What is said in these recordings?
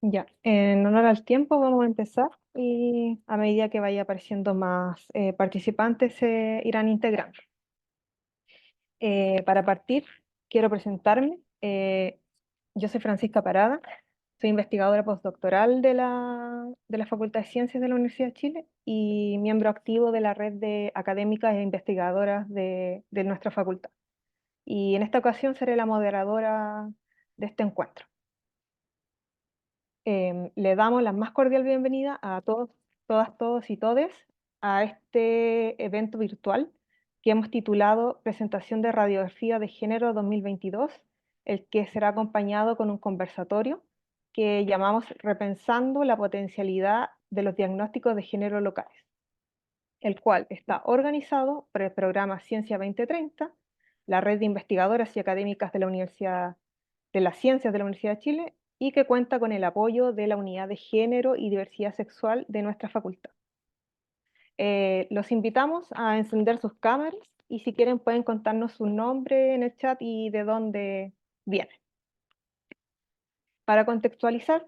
Ya, en honor al tiempo vamos a empezar y a medida que vaya apareciendo más participantes se irán integrando. Para partir, quiero presentarme. Yo soy Francisca Parada, soy investigadora postdoctoral de la Facultad de Ciencias de la Universidad de Chile y miembro activo de la red de académicas e investigadoras de nuestra facultad. Y en esta ocasión seré la moderadora de este encuentro. Le damos la más cordial bienvenida a todos, todas, todos y todes a este evento virtual que hemos titulado Presentación de Radiografía de Género 2022, el que será acompañado con un conversatorio que llamamos Repensando la potencialidad de los diagnósticos de género locales, el cual está organizado por el programa Ciencia 2030, la red de investigadoras y académicas de la Universidad de las Ciencias de la Universidad de Chile y que cuenta con el apoyo de la Unidad de Género y Diversidad Sexual de nuestra facultad. Los invitamos a encender sus cámaras y si quieren pueden contarnos su nombre en el chat y de dónde vienen. Para contextualizar,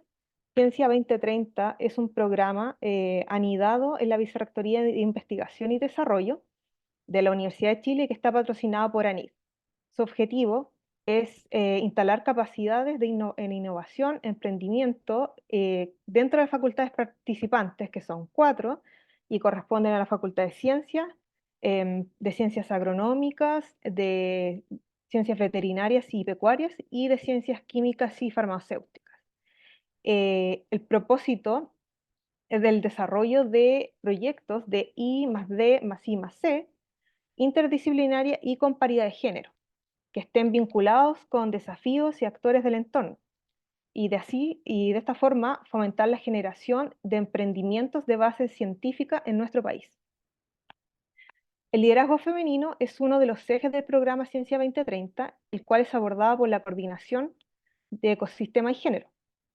Ciencia 2030 es un programa anidado en la Vicerrectoría de Investigación y Desarrollo de la Universidad de Chile que está patrocinado por ANID. Su objetivo es instalar capacidades en innovación, emprendimiento dentro de las facultades participantes, que son 4, y corresponden a la Facultad de Ciencias, de Ciencias Agronómicas, de Ciencias Veterinarias y Pecuarias, y de Ciencias Químicas y Farmacéuticas. El propósito es del desarrollo de proyectos de I más D más I más C, interdisciplinaria y con paridad de género que estén vinculados con desafíos y actores del entorno, y de esta forma fomentar la generación de emprendimientos de base científica en nuestro país. El liderazgo femenino es uno de los ejes del programa Ciencia 2030, el cual es abordado por la Coordinación de Ecosistema y Género,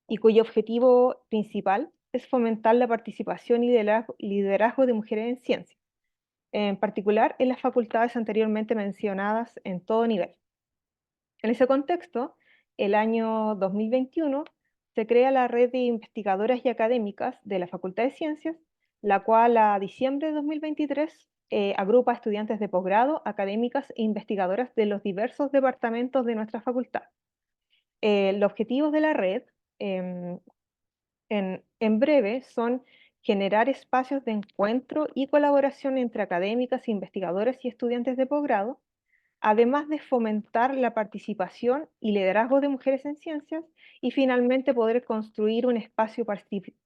y cuyo objetivo principal es fomentar la participación y liderazgo de mujeres en ciencia, en particular en las facultades anteriormente mencionadas en todo nivel. En ese contexto, el año 2021 se crea la red de investigadoras y académicas de la Facultad de Ciencias, la cual a diciembre de 2023 agrupa a estudiantes de posgrado, académicas e investigadoras de los diversos departamentos de nuestra facultad. Los objetivos de la red, em, en breve, son generar espacios de encuentro y colaboración entre académicas, investigadoras y estudiantes de posgrado, además de fomentar la participación y liderazgo de mujeres en ciencias, y finalmente poder construir un espacio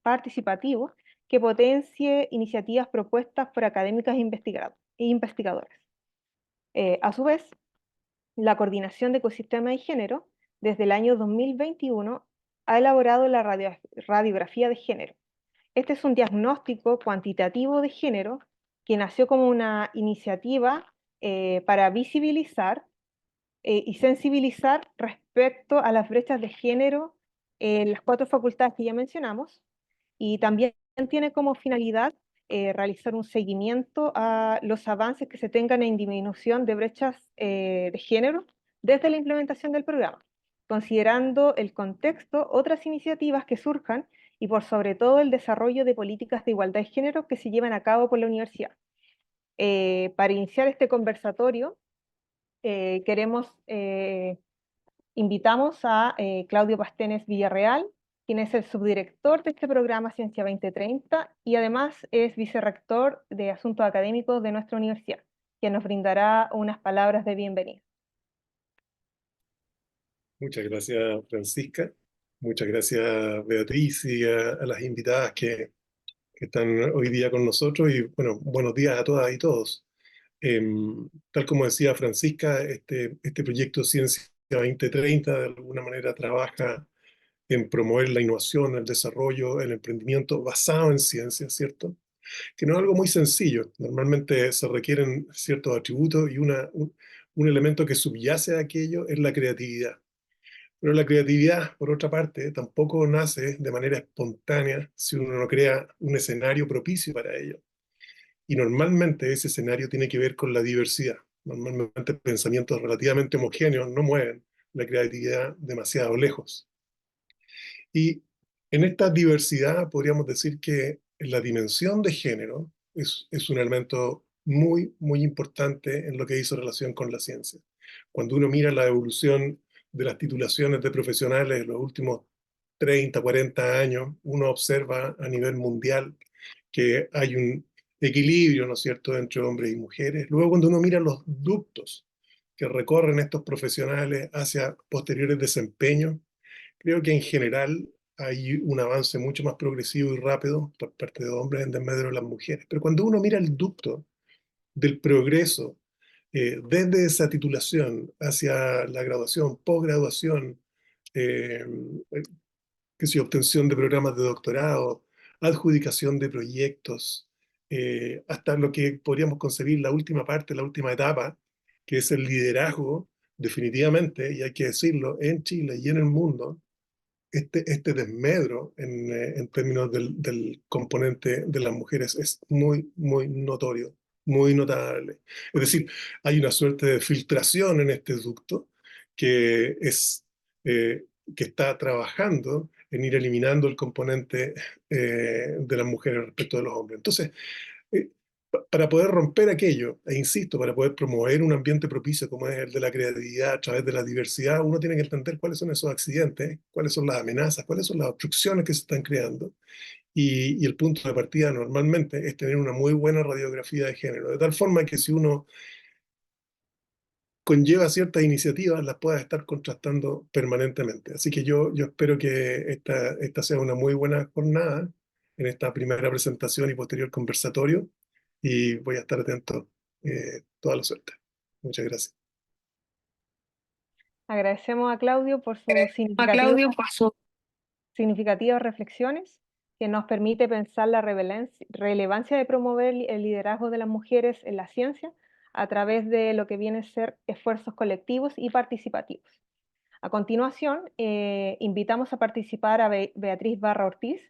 participativo que potencie iniciativas propuestas por académicas e investigadoras. A su vez, la Coordinación de Ecosistemas y Género, desde el año 2021, ha elaborado la radiografía de género. Este es un diagnóstico cuantitativo de género que nació como una iniciativa para visibilizar y sensibilizar respecto a las brechas de género en las 4 facultades que ya mencionamos, y también tiene como finalidad realizar un seguimiento a los avances que se tengan en disminución de brechas de género desde la implementación del programa, considerando el contexto, otras iniciativas que surjan y por sobre todo el desarrollo de políticas de igualdad de género que se llevan a cabo por la universidad. Para iniciar este conversatorio, invitamos a Claudio Pastenes Villarreal, quien es el subdirector de este programa Ciencia 2030 y además es vicerrector de Asuntos Académicos de nuestra universidad, quien nos brindará unas palabras de bienvenida. Muchas gracias, Francisca. Muchas gracias, Beatriz, y a las invitadas que están hoy día con nosotros. Y bueno, buenos días a todas y todos. Tal como decía Francisca, este proyecto Ciencia 2030 de alguna manera trabaja en promover la innovación, el desarrollo, el emprendimiento basado en ciencia, ¿cierto? Que no es algo muy sencillo. Normalmente se requieren ciertos atributos y un elemento que subyace a aquello es la creatividad. Pero la creatividad, por otra parte, tampoco nace de manera espontánea si uno no crea un escenario propicio para ello. Y normalmente ese escenario tiene que ver con la diversidad. Normalmente pensamientos relativamente homogéneos no mueven la creatividad demasiado lejos. Y En esta diversidad podríamos decir que la dimensión de género es un elemento muy, muy importante en lo que hizo relación con la ciencia. Cuando uno mira la evolución de las titulaciones de profesionales en los últimos 30, 40 años, uno observa a nivel mundial que hay un equilibrio, ¿no es cierto?, entre hombres y mujeres. Luego, cuando uno mira los ductos que recorren estos profesionales hacia posteriores desempeños, creo que en general hay un avance mucho más progresivo y rápido por parte de hombres en desmedro de las mujeres. Pero cuando uno mira el ducto del progreso, desde esa titulación hacia la graduación, posgraduación, eh, que si obtención de programas de doctorado, adjudicación de proyectos, hasta lo que podríamos concebir la última parte, la última etapa, que es el liderazgo, definitivamente, y hay que decirlo, en Chile y en el mundo, este desmedro en términos del componente de las mujeres es muy, muy notorio, muy notable. Es decir, hay una suerte de filtración en este ducto que es, que está trabajando en ir eliminando el componente de las mujeres respecto de los hombres. Entonces, eh, para poder romper aquello, e insisto, para poder promover un ambiente propicio como es el de la creatividad a través de la diversidad, uno tiene que entender cuáles son esos accidentes, cuáles son las amenazas, cuáles son las obstrucciones que se están creando. Y el punto de partida normalmente es tener una muy buena radiografía de género, de tal forma que si uno conlleva ciertas iniciativas, las pueda estar contrastando permanentemente. Así que yo espero que esta sea una muy buena jornada en esta primera presentación y posterior conversatorio, y voy a estar atento toda la suerte. Muchas gracias. Agradecemos a Claudio por sus A Claudio por su significativas reflexiones que nos permite pensar la relevancia de promover el liderazgo de las mujeres en la ciencia a través de lo que viene a ser esfuerzos colectivos y participativos. A continuación, invitamos a participar a Beatriz Barra Ortiz,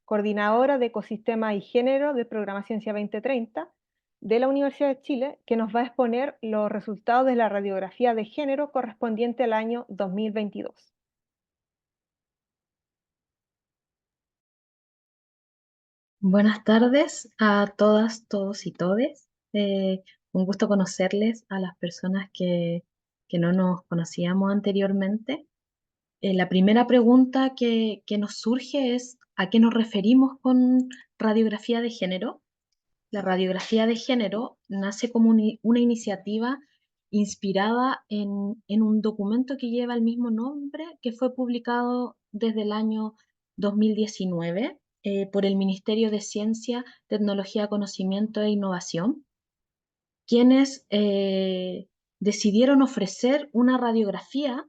coordinadora de Ecosistema y Género del Programa Ciencia 2030 de la Universidad de Chile, que nos va a exponer los resultados de la radiografía de género correspondiente al año 2022. Buenas tardes a todas, todos y todes. Un gusto conocerles a las personas que no nos conocíamos anteriormente. La primera pregunta que nos surge es ¿a qué nos referimos con radiografía de género? La radiografía de género nace como una iniciativa inspirada en un documento que lleva el mismo nombre, que fue publicado desde el año 2019 por el Ministerio de Ciencia, Tecnología, Conocimiento e Innovación, quienes decidieron ofrecer una radiografía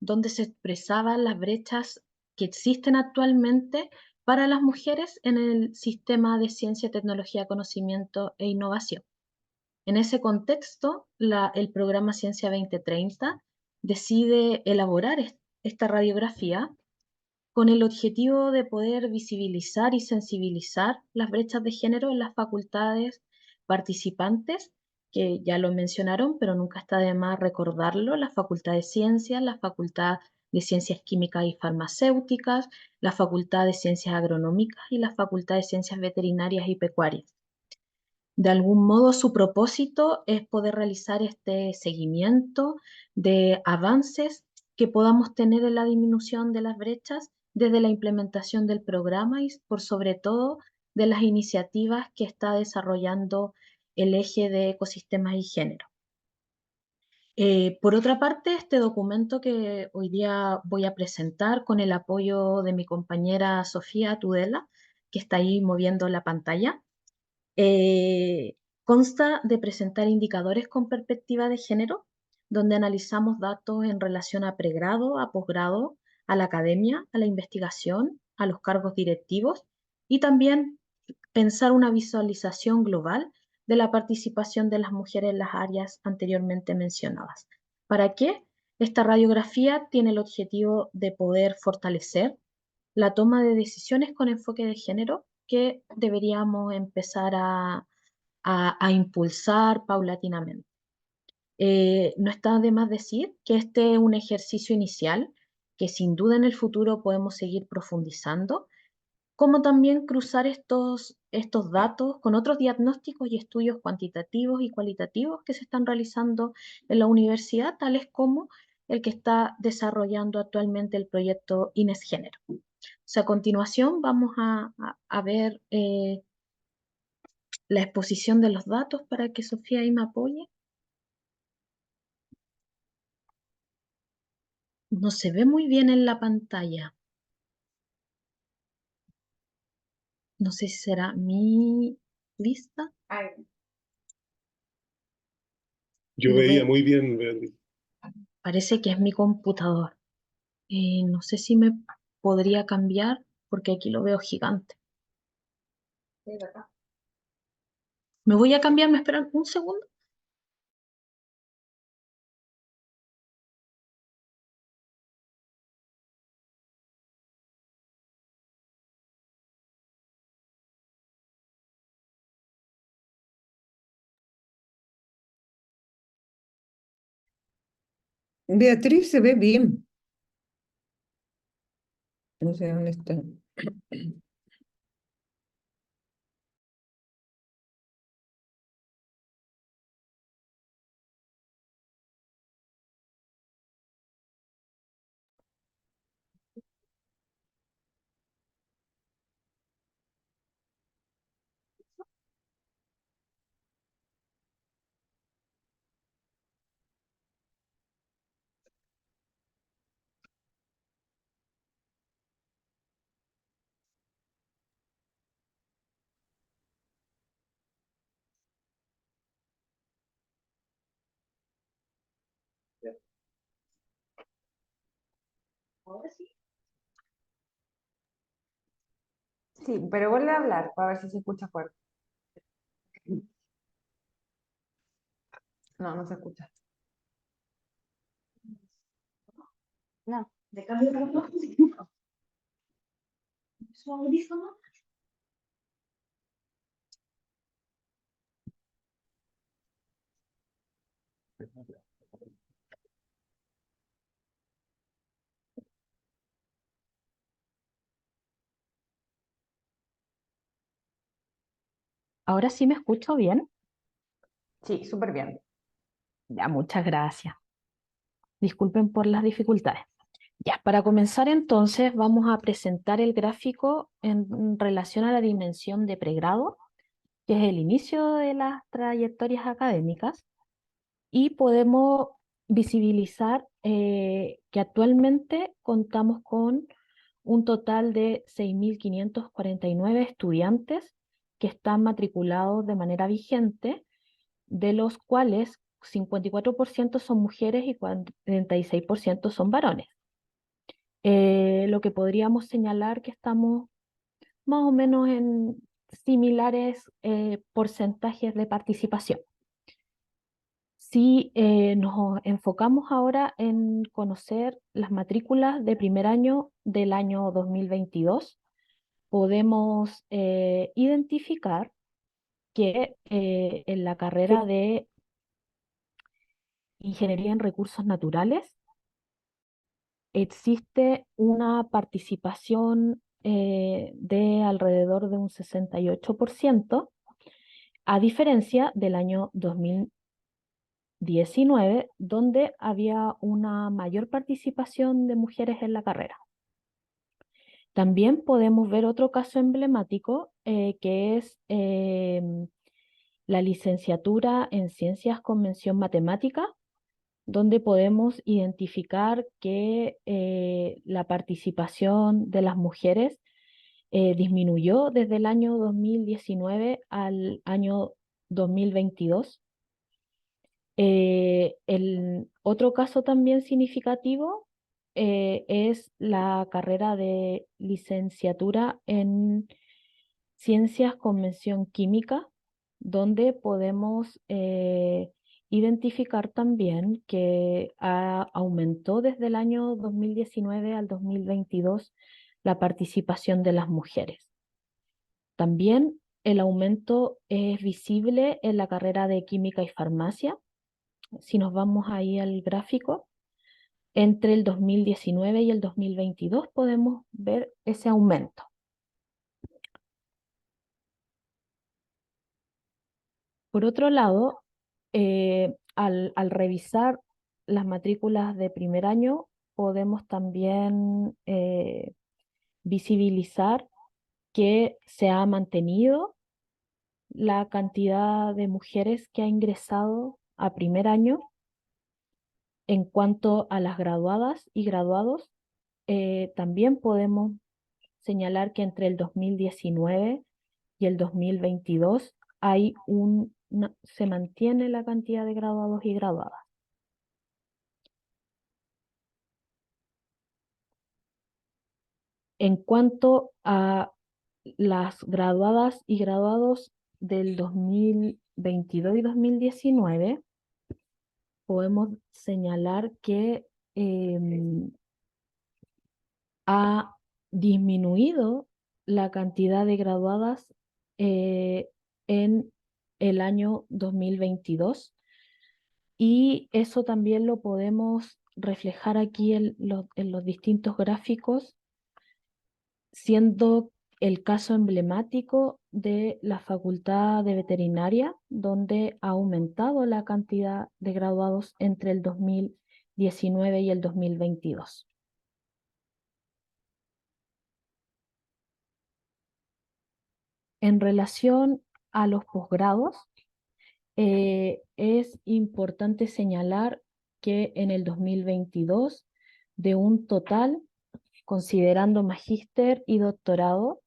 donde se expresaban las brechas que existen actualmente para las mujeres en el sistema de ciencia, tecnología, conocimiento e innovación. En ese contexto, el programa Ciencia 2030 decide elaborar esta radiografía con el objetivo de poder visibilizar y sensibilizar las brechas de género en las facultades participantes, que ya lo mencionaron, pero nunca está de más recordarlo: la Facultad de Ciencias, la Facultad de Ciencias Químicas y Farmacéuticas, la Facultad de Ciencias Agronómicas y la Facultad de Ciencias Veterinarias y Pecuarias. De algún modo, su propósito es poder realizar este seguimiento de avances que podamos tener en la disminución de las brechas desde la implementación del programa y por sobre todo de las iniciativas que está desarrollando el eje de ecosistemas y género. Por otra parte, este documento que hoy día voy a presentar con el apoyo de mi compañera Sofía Tudela, que está ahí moviendo la pantalla, consta de presentar indicadores con perspectiva de género, donde analizamos datos en relación a pregrado, a posgrado, a la academia, a la investigación, a los cargos directivos, y también pensar una visualización global de la participación de las mujeres en las áreas anteriormente mencionadas. ¿Para qué? Esta radiografía tiene el objetivo de poder fortalecer la toma de decisiones con enfoque de género que deberíamos empezar a impulsar paulatinamente. No está de más decir que este es un ejercicio inicial que sin duda en el futuro podemos seguir profundizando, como también cruzar estos datos con otros diagnósticos y estudios cuantitativos y cualitativos que se están realizando en la universidad, tales como el que está desarrollando actualmente el proyecto Inés Género. O sea, a continuación vamos a ver la exposición de los datos para que Sofía ahí me apoye. No se ve muy bien en la pantalla. No sé si será mi vista. Yo Lo veía veo, muy bien, Beatriz. parece que es mi computador. No sé si me podría cambiar porque aquí lo veo gigante. Me voy a cambiar, ¿me esperan un segundo? Beatriz se ve bien. No sé dónde está. Ahora sí. Sí, pero vuelve a hablar para ver si se escucha fuerte. No, no se escucha. No. ¿De cambio de voz? ¿Su audífono? ¿Ahora sí me escucho bien? Sí, súper bien. Ya, muchas gracias. Disculpen por las dificultades. Ya, para comenzar entonces vamos a presentar el gráfico en relación a la dimensión de pregrado, que es el inicio de las trayectorias académicas, y podemos visibilizar que actualmente contamos con un total de 6.549 estudiantes que están matriculados de manera vigente, de los cuales 54% son mujeres y 46% son varones. Lo que podríamos señalar que estamos más o menos en similares porcentajes de participación. Si nos enfocamos ahora en conocer las matrículas de primer año del año 2022, podemos identificar que en la carrera de Ingeniería en Recursos Naturales existe una participación de alrededor de un 68%, a diferencia del año 2019, donde había una mayor participación de mujeres en la carrera. También podemos ver otro caso emblemático que es la licenciatura en Ciencias con mención matemática, donde podemos identificar que la participación de las mujeres disminuyó desde el año 2019 al año 2022. El otro caso también significativo es la carrera de licenciatura en Ciencias con mención química, donde podemos identificar también que aumentó desde el año 2019 al 2022 la participación de las mujeres. También el aumento es visible en la carrera de química y farmacia. Si nos vamos ahí al gráfico, Entre el 2019 y el 2022 podemos ver ese aumento. Por otro lado, al revisar las matrículas de primer año, podemos también visibilizar que se ha mantenido la cantidad de mujeres que ha ingresado a primer año. En cuanto a las graduadas y graduados, también podemos señalar que entre el 2019 y el 2022 se mantiene la cantidad de graduados y graduadas. En cuanto a las graduadas y graduados del 2022 y 2019, podemos señalar que ha disminuido la cantidad de graduadas en el año 2022 y eso también lo podemos reflejar aquí en los distintos gráficos, siendo el caso emblemático de la Facultad de Veterinaria, donde ha aumentado la cantidad de graduados entre el 2019 y el 2022. En relación a los posgrados, es importante señalar que en el 2022, de un total, considerando magíster y doctorado,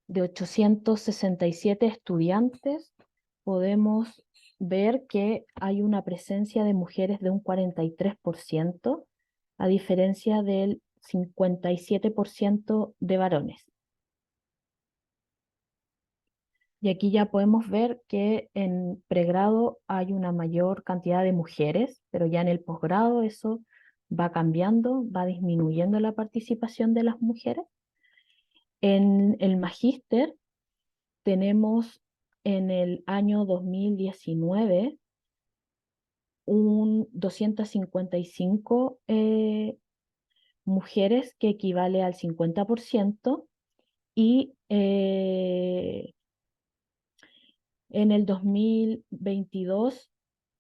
de 867 estudiantes, podemos ver que hay una presencia de mujeres de un 43%, a diferencia del 57% de varones. Y aquí ya podemos ver que en pregrado hay una mayor cantidad de mujeres, pero ya en el posgrado eso va cambiando, va disminuyendo la participación de las mujeres. En el magíster tenemos en el año 2019 un 255 mujeres, que equivale al 50%, y en el 2022,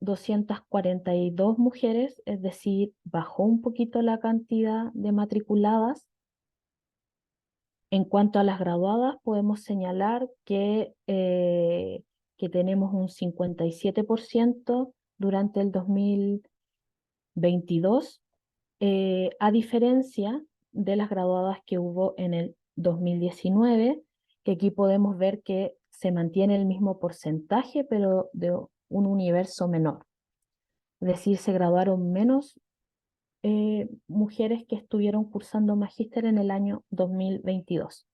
242 mujeres, es decir, bajó un poquito la cantidad de matriculadas. En cuanto a las graduadas, podemos señalar que tenemos un 57% durante el 2022, a diferencia de las graduadas que hubo en el 2019, que aquí podemos ver que se mantiene el mismo porcentaje, pero de un universo menor. Es decir, se graduaron menos mujeres que estuvieron cursando magíster en el año 2022.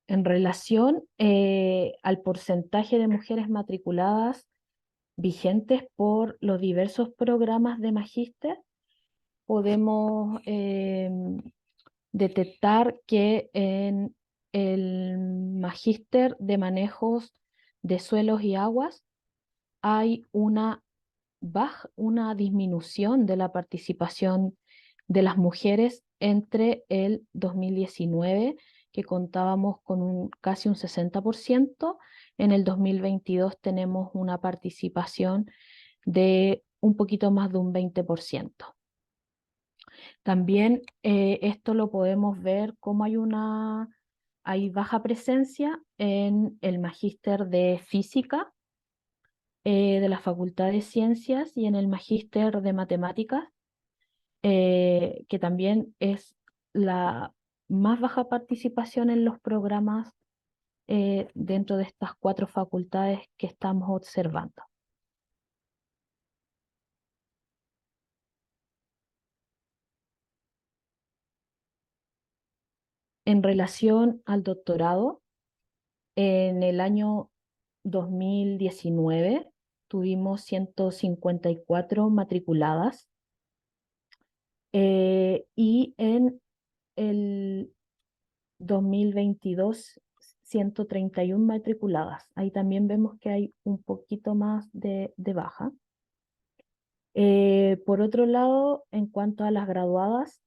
En relación al porcentaje de mujeres matriculadas vigentes por los diversos programas de magíster, podemos detectar que en el magíster de manejos de suelos y aguas hay una disminución de la participación de las mujeres entre el 2019, que contábamos con casi un 60%, en el 2022 tenemos una participación de un poquito más de un 20%. También esto lo podemos ver como hay baja presencia en el magíster de física de la Facultad de Ciencias y en el magíster de matemáticas, que también es la más baja participación en los programas dentro de estas 4 facultades que estamos observando. En relación al doctorado, en el año 2019 tuvimos 154 matriculadas y en el 2022 131 matriculadas. Ahí también vemos que hay un poquito más de baja. Por otro lado, en cuanto a las graduadas,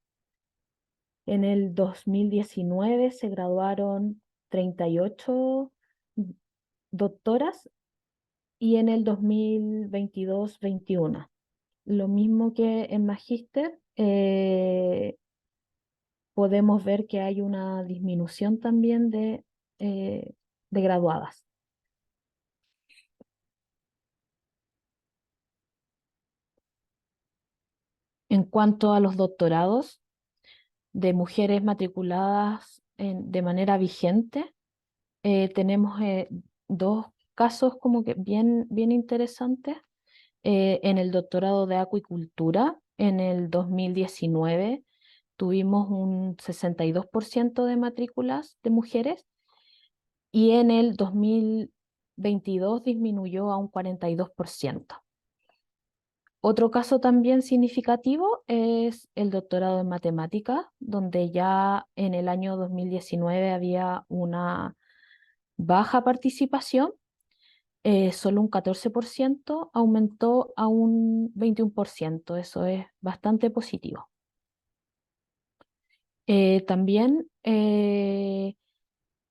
en el 2019 se graduaron 38 doctoras y en el 2022 21. Lo mismo que en magíster, podemos ver que hay una disminución también de graduadas. En cuanto a los doctorados de mujeres matriculadas de manera vigente, tenemos dos casos como que bien interesantes. En el doctorado de acuicultura, en el 2019, tuvimos un 62% de matrículas de mujeres y en el 2022 disminuyó a un 42%. Otro caso también significativo es el doctorado en matemáticas, donde ya en el año 2019 había una baja participación, solo un 14%, aumentó a un 21%, eso es bastante positivo. También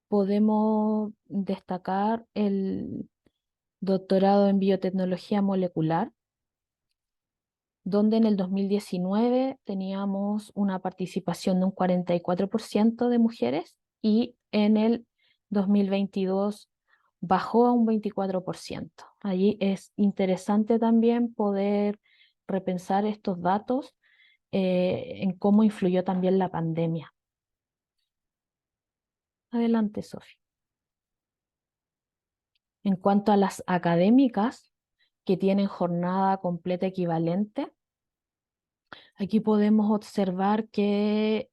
podemos destacar el doctorado en biotecnología molecular, donde en el 2019 teníamos una participación de un 44% de mujeres y en el 2022 bajó a un 24%. Allí es interesante también poder repensar estos datos en cómo influyó también la pandemia. Adelante, Sofía. En cuanto a las académicas que tienen jornada completa equivalente, aquí podemos observar que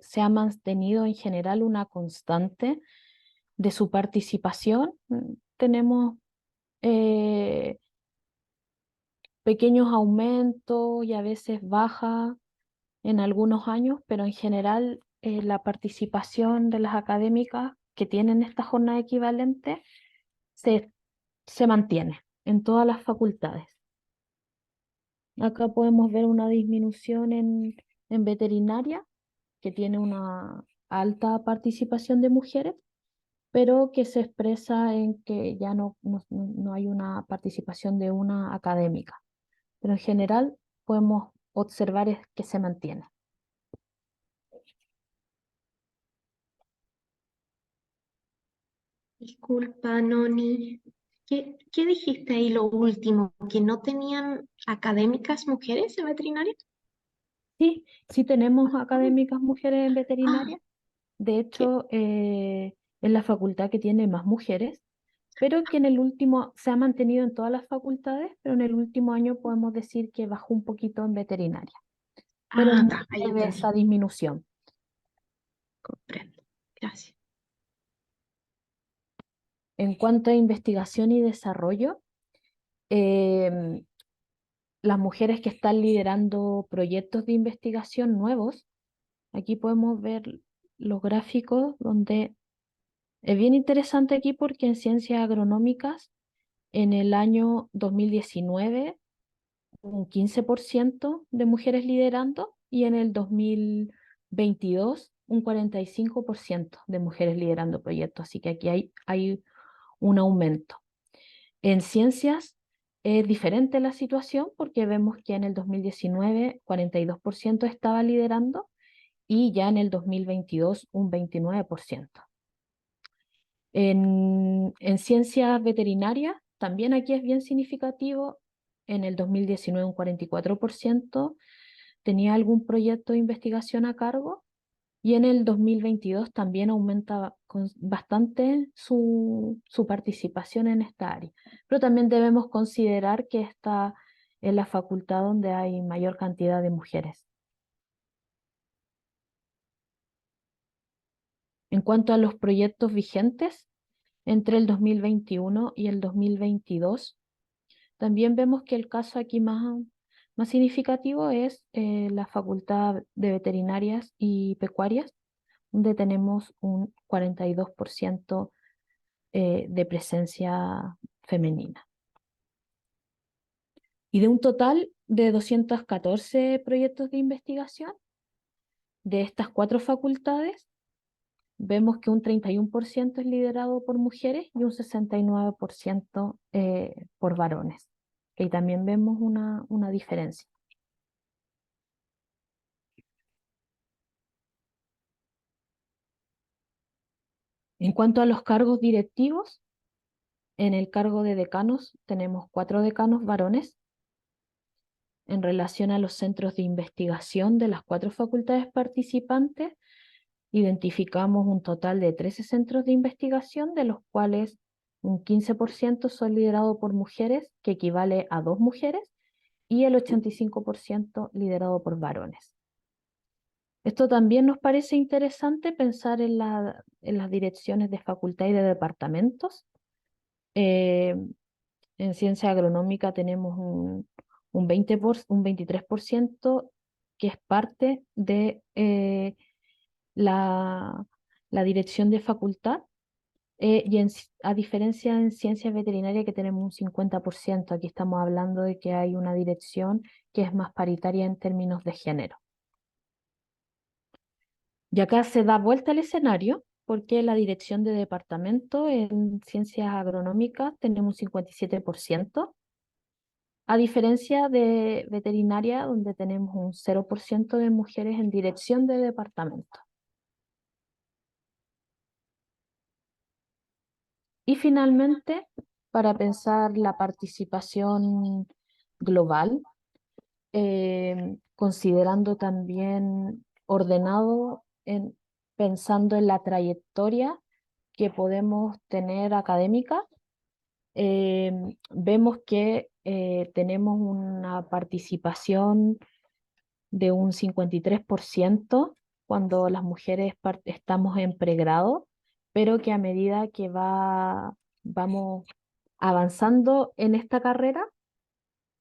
se ha mantenido en general una constante de su participación. Tenemos pequeños aumentos y a veces baja en algunos años, pero en general la participación de las académicas que tienen esta jornada equivalente se, se mantiene en todas las facultades. Acá podemos ver una disminución en veterinaria, que tiene una alta participación de mujeres, pero que se expresa en que ya no hay una participación de una académica. Pero en general podemos observar es que se mantiene. Disculpa, Noni. ¿Qué dijiste ahí lo último? ¿Que no tenían académicas mujeres en veterinaria? Sí tenemos académicas mujeres en Ah, veterinaria. De ¿qué? hecho, es la facultad que tiene más mujeres, pero que en el último se ha mantenido en todas las facultades, pero en el último año podemos decir que bajó un poquito en veterinaria, pero es muy Ahí leve esa entendí. disminución. Comprendo. Gracias. En cuanto a investigación y desarrollo, em, las mujeres que están liderando proyectos de investigación nuevos, aquí podemos ver los gráficos donde es bien interesante aquí porque en ciencias agronómicas en el año 2019 un 15% de mujeres liderando y en el 2022 un 45% de mujeres liderando proyectos. Así que aquí hay un aumento. En ciencias es diferente la situación porque vemos que en el 2019 42% estaba liderando y ya en el 2022 un 29%. En ciencias veterinarias, también aquí es bien significativo. En el 2019 un 44% tenía algún proyecto de investigación a cargo y en el 2022 también aumenta bastante su participación en esta área. Pero también debemos considerar que esta es la facultad donde hay mayor cantidad de mujeres. En cuanto a los proyectos vigentes, entre el 2021 y el 2022, también vemos que el caso aquí más significativo es la Facultad de Veterinarias y Pecuarias, donde tenemos un 42% de presencia femenina. Y de un total de 214 proyectos de investigación, de estas 4 facultades, vemos que un 31% es liderado por mujeres y un 69% por varones. Y también vemos una diferencia. En cuanto a los cargos directivos, en el cargo de decanos tenemos 4 decanos varones. En relación a los centros de investigación de las 4 facultades participantes, identificamos un total de 13 centros de investigación, de los cuales un 15% son liderados por mujeres, que equivale a 2 mujeres, y el 85% liderado por varones. Esto también nos parece interesante pensar en las direcciones de facultad y de departamentos. En ciencia agronómica tenemos un 23% que es parte de la dirección de facultad, a diferencia en ciencia veterinaria que tenemos un 50%, aquí estamos hablando de que hay una dirección que es más paritaria en términos de género. Y acá se da vuelta el escenario porque la dirección de departamento en ciencias agronómicas tenemos un 57%, a diferencia de veterinaria donde tenemos un 0% de mujeres en dirección de departamento. Y finalmente, para pensar la participación global, considerando también ordenado, pensando en la trayectoria que podemos tener académica, vemos que tenemos una participación de un 53% cuando las mujeres estamos en pregrado, pero que a medida que vamos avanzando en esta carrera,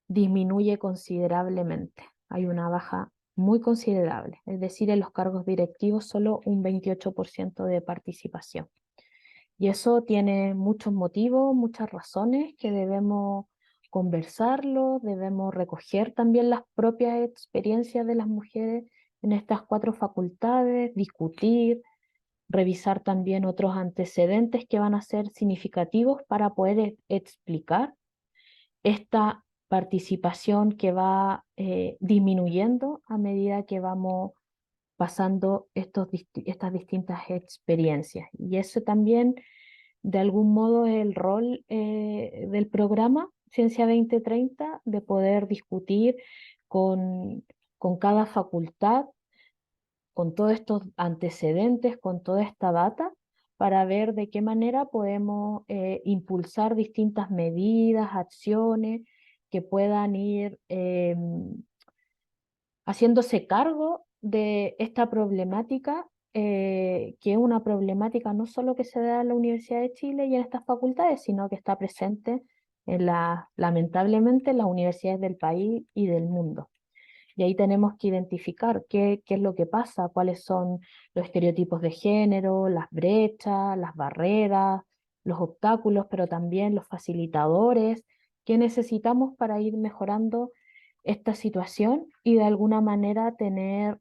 disminuye considerablemente. Hay una baja muy considerable, es decir, en los cargos directivos solo un 28% de participación. Y eso tiene muchos motivos, muchas razones que debemos conversarlo, debemos recoger también las propias experiencias de las mujeres en estas 4 facultades, discutir, revisar también otros antecedentes que van a ser significativos para poder explicar esta participación que va disminuyendo a medida que vamos pasando estas distintas experiencias. Y eso también, de algún modo, es el rol del programa Ciencia 2030, de poder discutir con cada facultad, con todos estos antecedentes, con toda esta data, para ver de qué manera podemos impulsar distintas medidas, acciones que puedan ir haciéndose cargo de esta problemática, que es una problemática no solo que se da en la Universidad de Chile y en estas facultades, sino que está presente lamentablemente en las universidades del país y del mundo. Y ahí tenemos que identificar qué es lo que pasa, cuáles son los estereotipos de género, las brechas, las barreras, los obstáculos, pero también los facilitadores que necesitamos para ir mejorando esta situación y de alguna manera tener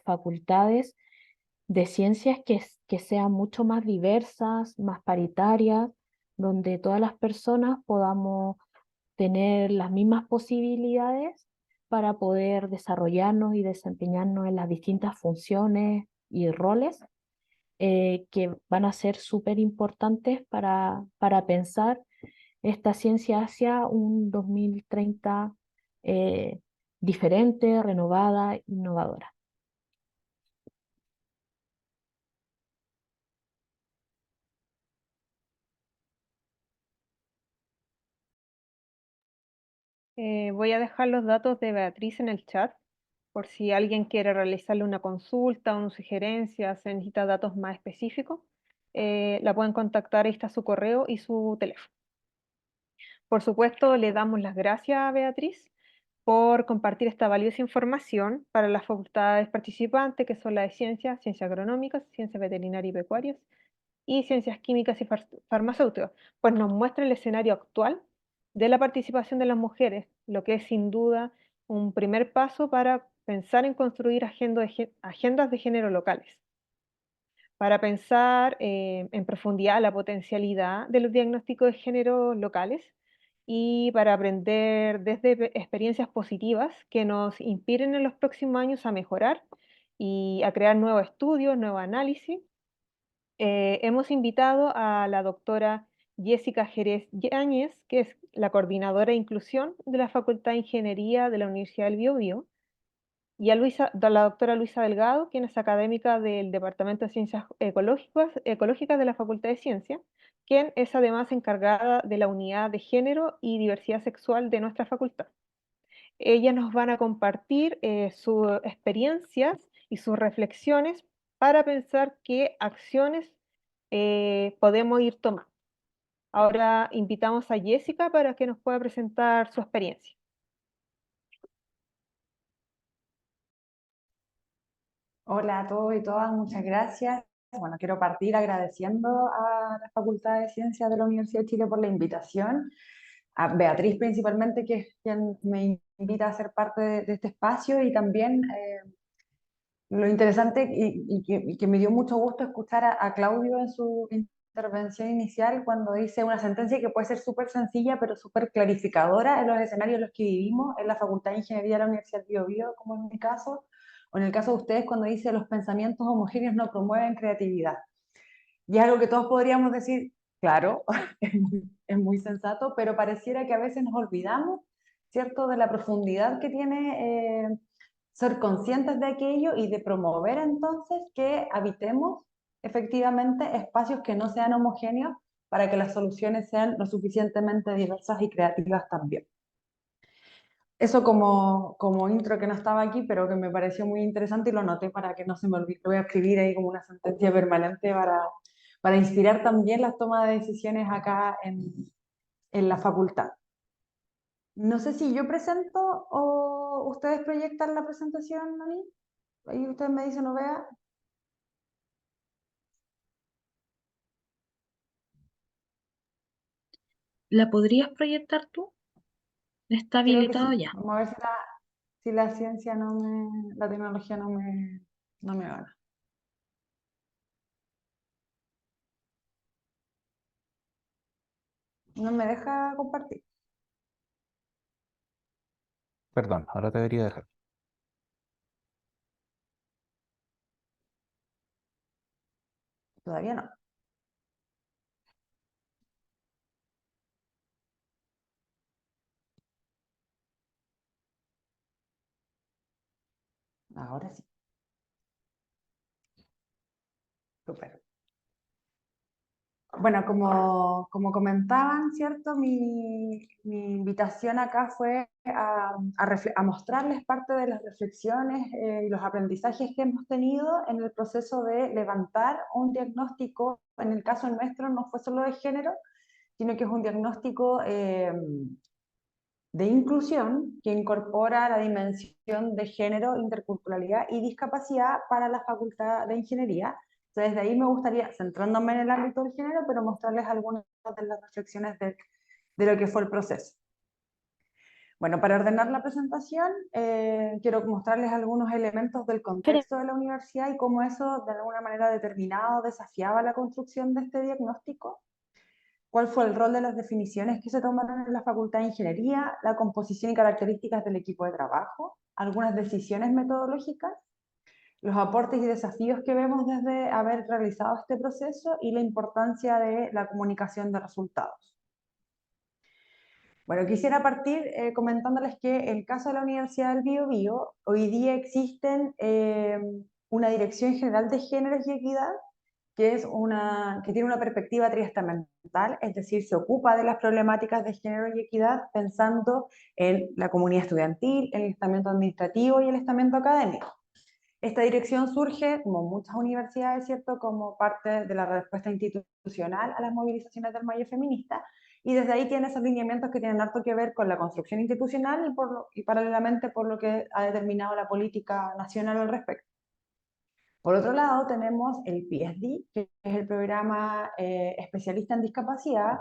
facultades de ciencias que sean mucho más diversas, más paritarias, donde todas las personas podamos tener las mismas posibilidades para poder desarrollarnos y desempeñarnos en las distintas funciones y roles que van a ser súper importantes para pensar esta ciencia hacia un 2030 eh, diferente, renovada, innovadora. Voy a dejar los datos de Beatriz en el chat por si alguien quiere realizarle una consulta, una sugerencia, se necesita datos más específicos. La pueden contactar, ahí está su correo y su teléfono. Por supuesto, le damos las gracias a Beatriz por compartir esta valiosa información para las facultades participantes, que son la de Ciencias, Ciencias Agronómicas, Ciencias Veterinarias y Pecuarias y Ciencias Químicas y Farmacéuticas, pues nos muestra el escenario actual de la participación de las mujeres, lo que es sin duda un primer paso para pensar en construir agendas de género locales, para pensar en profundidad la potencialidad de los diagnósticos de género locales y para aprender desde experiencias positivas que nos inspiren en los próximos años a mejorar y a crear nuevos estudios, nuevos análisis. Hemos invitado a la doctora Jessica Jerez Yáñez, que es la coordinadora de inclusión de la Facultad de Ingeniería de la Universidad del Biobío, y a la doctora Luisa Delgado, quien es académica del Departamento de Ciencias Ecológicas de la Facultad de Ciencias, quien es además encargada de la unidad de género y diversidad sexual de nuestra facultad. Ellas nos van a compartir sus experiencias y sus reflexiones para pensar qué acciones podemos ir tomando. Ahora invitamos a Jessica para que nos pueda presentar su experiencia. Hola a todos y todas, muchas gracias. Bueno, quiero partir agradeciendo a la Facultad de Ciencias de la Universidad de Chile por la invitación, a Beatriz principalmente, que es quien me invita a ser parte de este espacio, y también lo interesante y que me dio mucho gusto escuchar a Claudio en su intervención inicial cuando dice una sentencia que puede ser súper sencilla pero súper clarificadora en los escenarios en los que vivimos en la Facultad de Ingeniería de la Universidad del Biobío, como en mi caso, o en el caso de ustedes cuando dice los pensamientos homogéneos no promueven creatividad. Y es algo que todos podríamos decir, claro, es muy sensato, pero pareciera que a veces nos olvidamos, ¿cierto?, de la profundidad que tiene ser conscientes de aquello y de promover entonces que habitemos efectivamente espacios que no sean homogéneos para que las soluciones sean lo suficientemente diversas y creativas también. Eso como intro que no estaba aquí, pero que me pareció muy interesante y lo anoté para que no se me olvide. Lo voy a escribir ahí como una sentencia permanente para inspirar también las tomas de decisiones acá en la facultad. No sé si yo presento o ustedes proyectan la presentación, Nani. Ahí ustedes me dicen, no vea. ¿La podrías proyectar tú? ¿Está Creo que habilitado sí. ya? Vamos a ver si la ciencia la tecnología no me gana. No me deja compartir. Perdón, ahora te debería dejar. Todavía no. Ahora sí. Súper. Bueno, como comentaban, ¿cierto? Mi invitación acá fue a mostrarles parte de las reflexiones y los aprendizajes que hemos tenido en el proceso de levantar un diagnóstico. En el caso nuestro no fue solo de género, sino que es un diagnóstico de inclusión que incorpora la dimensión de género, interculturalidad y discapacidad para la Facultad de Ingeniería. Entonces, de ahí me gustaría, centrándome en el ámbito del género, pero mostrarles algunas de las reflexiones de lo que fue el proceso. Bueno, para ordenar la presentación, quiero mostrarles algunos elementos del contexto de la universidad y cómo eso de alguna manera determinado desafiaba la construcción de este diagnóstico. ¿Cuál fue el rol de las definiciones que se tomaron en la Facultad de Ingeniería, la composición y características del equipo de trabajo, algunas decisiones metodológicas, los aportes y desafíos que vemos desde haber realizado este proceso y la importancia de la comunicación de resultados? Bueno, quisiera partir comentándoles que en el caso de la Universidad del Biobío, hoy día existen una Dirección General de Géneros y Equidad que tiene una perspectiva triestamental, es decir, se ocupa de las problemáticas de género y equidad pensando en la comunidad estudiantil, el estamento administrativo y el estamento académico. Esta dirección surge, como muchas universidades, ¿cierto?, como parte de la respuesta institucional a las movilizaciones del Mayo feminista, y desde ahí tiene esos lineamientos que tienen harto que ver con la construcción institucional y paralelamente por lo que ha determinado la política nacional al respecto. Por otro lado, tenemos el PSD, que es el programa especialista en discapacidad,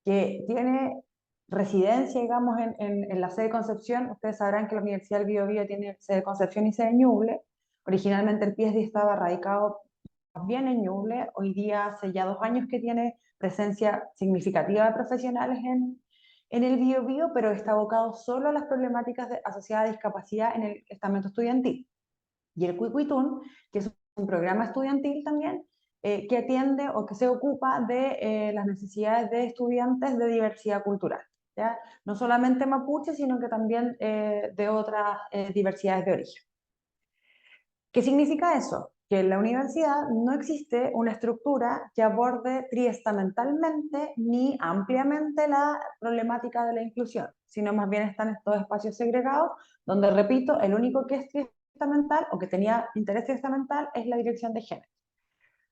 que tiene residencia, digamos, en la sede de Concepción. Ustedes sabrán que la Universidad del Biobío tiene sede de Concepción y sede en Ñuble. Originalmente el PSD estaba radicado bien en Ñuble. Hoy día hace ya 2 años que tiene presencia significativa de profesionales en el Biobío, pero está abocado solo a las problemáticas asociadas a discapacidad en el estamento estudiantil. Y el Cuicuitún, que es un programa estudiantil también, que atiende o que se ocupa de las necesidades de estudiantes de diversidad cultural, ¿ya? No solamente mapuche, sino que también de otras diversidades de origen. ¿Qué significa eso? Que en la universidad no existe una estructura que aborde triestamentalmente ni ampliamente la problemática de la inclusión, sino más bien están estos espacios segregados, donde, repito, el único que es triestamental o que tenía interés triestamental es la dirección de género.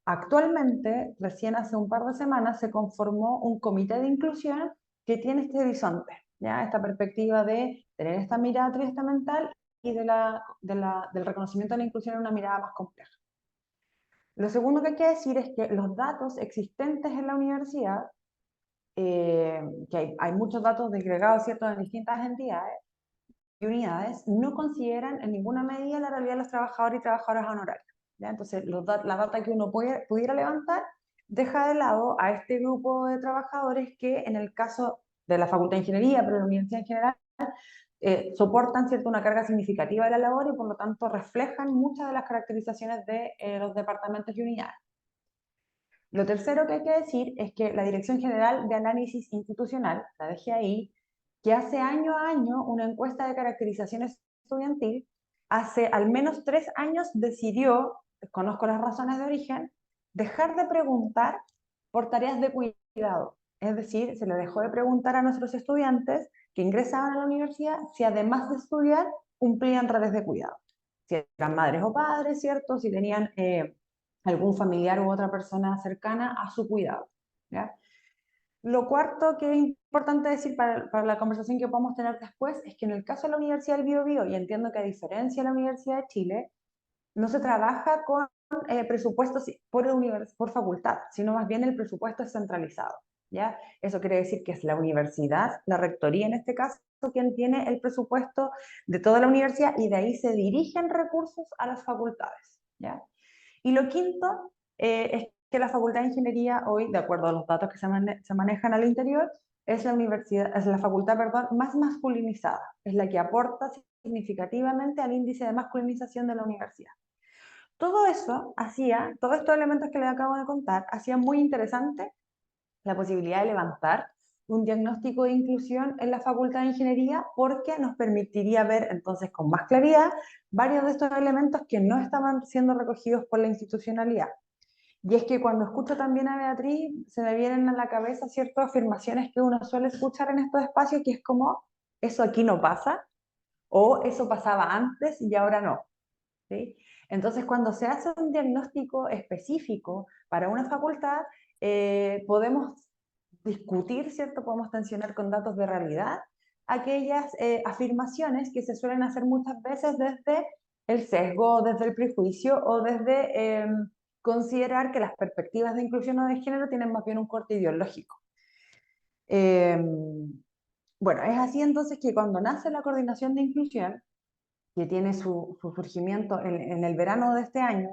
Actualmente, recién hace un par de semanas, se conformó un comité de inclusión que tiene este horizonte, ¿ya? Esta perspectiva de tener esta mirada triestamental y del reconocimiento de la inclusión en una mirada más compleja. Lo segundo que hay que decir es que los datos existentes en la universidad, que hay muchos datos desagregados, ¿cierto?, en distintas entidades y unidades, no consideran en ninguna medida la realidad de los trabajadores y trabajadoras honorarios, ¿ya? Entonces, la data que uno pudiera levantar deja de lado a este grupo de trabajadores que en el caso de la Facultad de Ingeniería, pero en la universidad en general, soportan, ¿cierto?, una carga significativa de la labor y por lo tanto reflejan muchas de las caracterizaciones de los departamentos y unidades. Lo tercero que hay que decir es que la Dirección General de Análisis Institucional, la DGAI, que hace año a año una encuesta de caracterización estudiantil, hace al menos 3 años decidió, desconozco las razones de origen, dejar de preguntar por tareas de cuidado. Es decir, se le dejó de preguntar a nuestros estudiantes que ingresaban a la universidad si además de estudiar cumplían roles de cuidado. Si eran madres o padres, ¿cierto? Si tenían algún familiar u otra persona cercana a su cuidado, ¿ya? Lo cuarto que es importante decir para la conversación que podamos tener después es que en el caso de la Universidad del Biobío, y entiendo que a diferencia de la Universidad de Chile, no se trabaja con presupuestos por facultad, sino más bien el presupuesto es centralizado, ¿ya? Eso quiere decir que es la universidad, la rectoría en este caso, quien tiene el presupuesto de toda la universidad y de ahí se dirigen recursos a las facultades, ¿ya? Y lo quinto es que la Facultad de Ingeniería hoy, de acuerdo a los datos que se manejan al interior, es la facultad, perdón, más masculinizada, es la que aporta significativamente al índice de masculinización de la universidad. Todo eso todos estos elementos que les acabo de contar, hacían muy interesante la posibilidad de levantar un diagnóstico de inclusión en la Facultad de Ingeniería porque nos permitiría ver entonces con más claridad varios de estos elementos que no estaban siendo recogidos por la institucionalidad. Y es que cuando escucho también a Beatriz, se me vienen a la cabeza ciertas afirmaciones que uno suele escuchar en estos espacios, que es como, eso aquí no pasa, o eso pasaba antes y ahora no, ¿sí? Entonces, cuando se hace un diagnóstico específico para una facultad, podemos discutir, ¿cierto? Podemos tensionar con datos de realidad aquellas afirmaciones que se suelen hacer muchas veces desde el sesgo, desde el prejuicio o desde considerar que las perspectivas de inclusión o de género tienen más bien un corte ideológico. Bueno, es así entonces que cuando nace la coordinación de inclusión, que tiene su surgimiento en el verano de este año,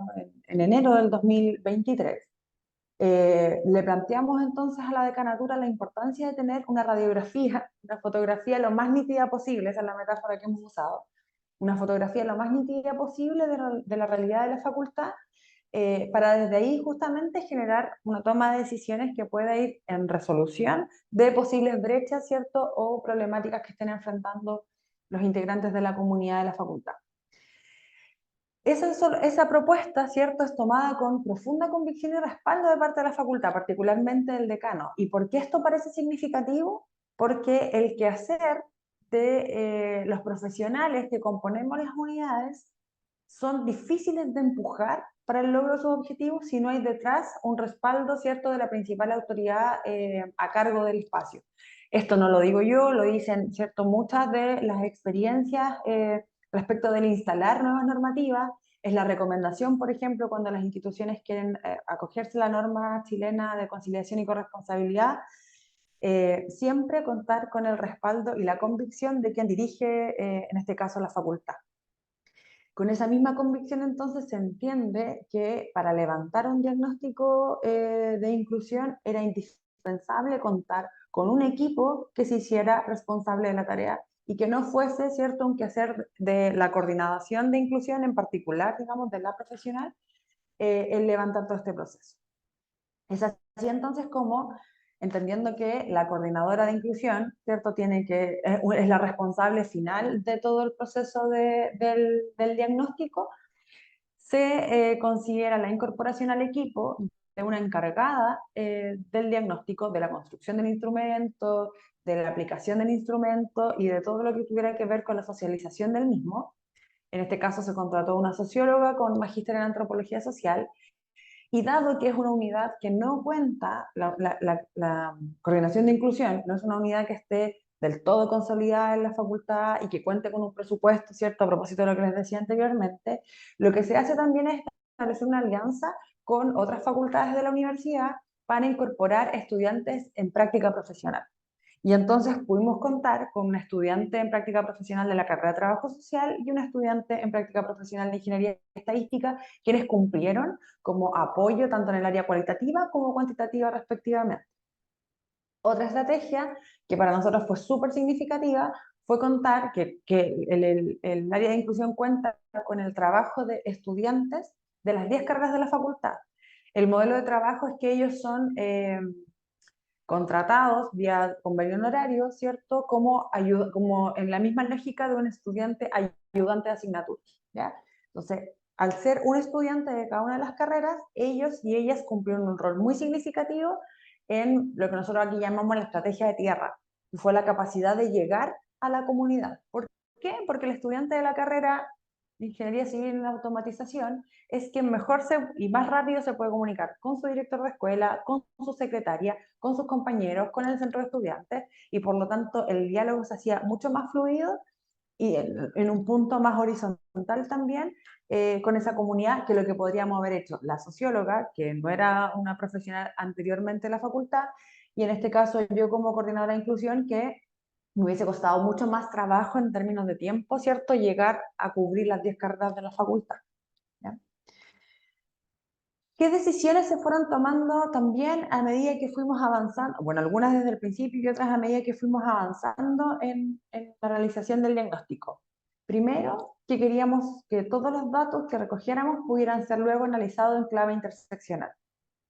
en enero del 2023, le planteamos entonces a la decanatura la importancia de tener una radiografía, una fotografía lo más nítida posible, esa es la metáfora que hemos usado, una fotografía lo más nítida posible de la realidad de la facultad, para desde ahí justamente generar una toma de decisiones que pueda ir en resolución de posibles brechas, ¿cierto? O problemáticas que estén enfrentando los integrantes de la comunidad de la facultad. Esa propuesta, ¿cierto?, es tomada con profunda convicción y respaldo de parte de la facultad, particularmente del decano. ¿Y por qué esto parece significativo? Porque el quehacer de los profesionales que componemos las unidades son difíciles de empujar para el logro de sus objetivos si no hay detrás un respaldo, ¿cierto?, de la principal autoridad a cargo del espacio. Esto no lo digo yo, lo dicen, ¿cierto?, muchas de las experiencias respecto del instalar nuevas normativas. Es la recomendación, por ejemplo, cuando las instituciones quieren acogerse a la norma chilena de conciliación y corresponsabilidad, siempre contar con el respaldo y la convicción de quien dirige, en este caso, la facultad. Con esa misma convicción, entonces, se entiende que para levantar un diagnóstico de inclusión era indispensable contar con un equipo que se hiciera responsable de la tarea y que no fuese, ¿cierto?, un quehacer de la coordinación de inclusión en particular, digamos, de la profesional, el levantar todo este proceso. Es así entonces como, entendiendo que la coordinadora de inclusión, ¿cierto?, es la responsable final de todo el proceso del diagnóstico, se considera la incorporación al equipo de una encargada del diagnóstico, de la construcción del instrumento, de la aplicación del instrumento y de todo lo que tuviera que ver con la socialización del mismo. En este caso se contrató una socióloga con magíster en antropología social. Y dado que es una unidad que no cuenta, la coordinación de inclusión no es una unidad que esté del todo consolidada en la facultad y que cuente con un presupuesto, ¿cierto?, a propósito de lo que les decía anteriormente, lo que se hace también es establecer una alianza con otras facultades de la universidad para incorporar estudiantes en práctica profesional. Y entonces pudimos contar con un estudiante en práctica profesional de la carrera de Trabajo Social y un estudiante en práctica profesional de Ingeniería Estadística, quienes cumplieron como apoyo tanto en el área cualitativa como cuantitativa respectivamente. Otra estrategia que para nosotros fue súper significativa fue contar que el área de inclusión cuenta con el trabajo de estudiantes de las 10 carreras de la facultad. El modelo de trabajo es que ellos son contratados vía convenio honorario, ¿cierto?, como en la misma lógica de un estudiante ayudante de asignaturas, ¿ya? Entonces, al ser un estudiante de cada una de las carreras, ellos y ellas cumplieron un rol muy significativo en lo que nosotros aquí llamamos la estrategia de tierra, y fue la capacidad de llegar a la comunidad. ¿Por qué? Porque el estudiante de la carrera de Ingeniería Civil en Automatización es quien mejor y más rápido se puede comunicar con su director de escuela, con su secretaria, con sus compañeros, con el centro de estudiantes, y por lo tanto el diálogo se hacía mucho más fluido y en un punto más horizontal también con esa comunidad que lo que podríamos haber hecho la socióloga, que no era una profesional anteriormente de la facultad, y en este caso yo como coordinadora de inclusión, que me hubiese costado mucho más trabajo en términos de tiempo, ¿cierto?, llegar a cubrir las 10 carreras de la facultad, ¿ya? ¿Qué decisiones se fueron tomando también a medida que fuimos avanzando? Bueno, algunas desde el principio y otras a medida que fuimos avanzando en la realización del diagnóstico. Primero, que queríamos que todos los datos que recogiéramos pudieran ser luego analizados en clave interseccional,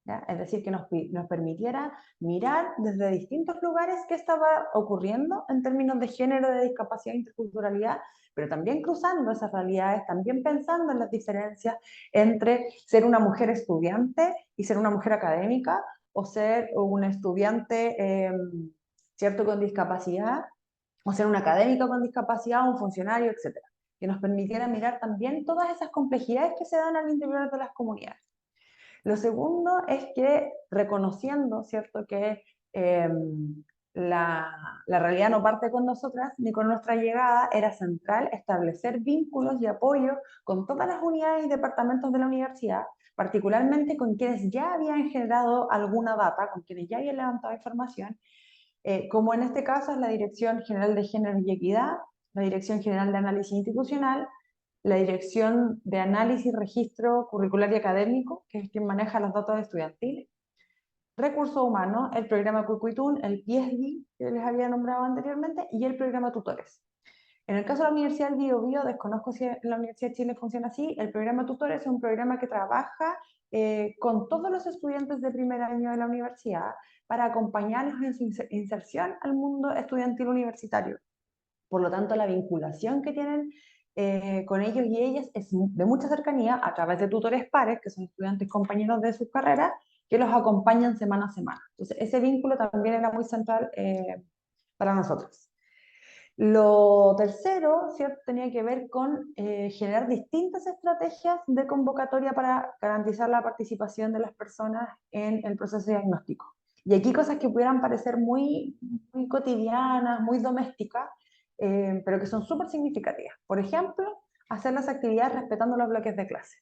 ¿ya? Es decir, que nos permitiera mirar desde distintos lugares qué estaba ocurriendo en términos de género, de discapacidad e interculturalidad, pero también cruzando esas realidades, también pensando en las diferencias entre ser una mujer estudiante y ser una mujer académica, o ser un estudiante, ¿cierto?, con discapacidad, o ser un académico con discapacidad, un funcionario, etc. Que nos permitiera mirar también todas esas complejidades que se dan al interior de las comunidades. Lo segundo es que, reconociendo, ¿cierto?, que la realidad no parte con nosotras ni con nuestra llegada, era central establecer vínculos y apoyo con todas las unidades y departamentos de la universidad, particularmente con quienes ya habían generado alguna data, con quienes ya habían levantado información, como en este caso es la Dirección General de Género y Equidad, la Dirección General de Análisis Institucional, la Dirección de Análisis, Registro Curricular y Académico, que es quien maneja los datos estudiantiles, Recursos Humanos, el programa Cuicuitún, el PIESDI, que les había nombrado anteriormente, y el programa Tutores. En el caso de la Universidad del Biobío, desconozco si en la Universidad de Chile funciona así, el programa Tutores es un programa que trabaja con todos los estudiantes de primer año de la universidad para acompañarlos en su inserción al mundo estudiantil universitario. Por lo tanto, la vinculación que tienen con ellos y ellas es de mucha cercanía a través de tutores pares, que son estudiantes compañeros de sus carreras, que los acompañan semana a semana. Entonces, ese vínculo también era muy central para nosotros. Lo tercero, ¿cierto?, tenía que ver con generar distintas estrategias de convocatoria para garantizar la participación de las personas en el proceso diagnóstico. Y aquí cosas que pudieran parecer muy, muy cotidianas, muy domésticas, pero que son súper significativas. Por ejemplo, hacer las actividades respetando los bloques de clase.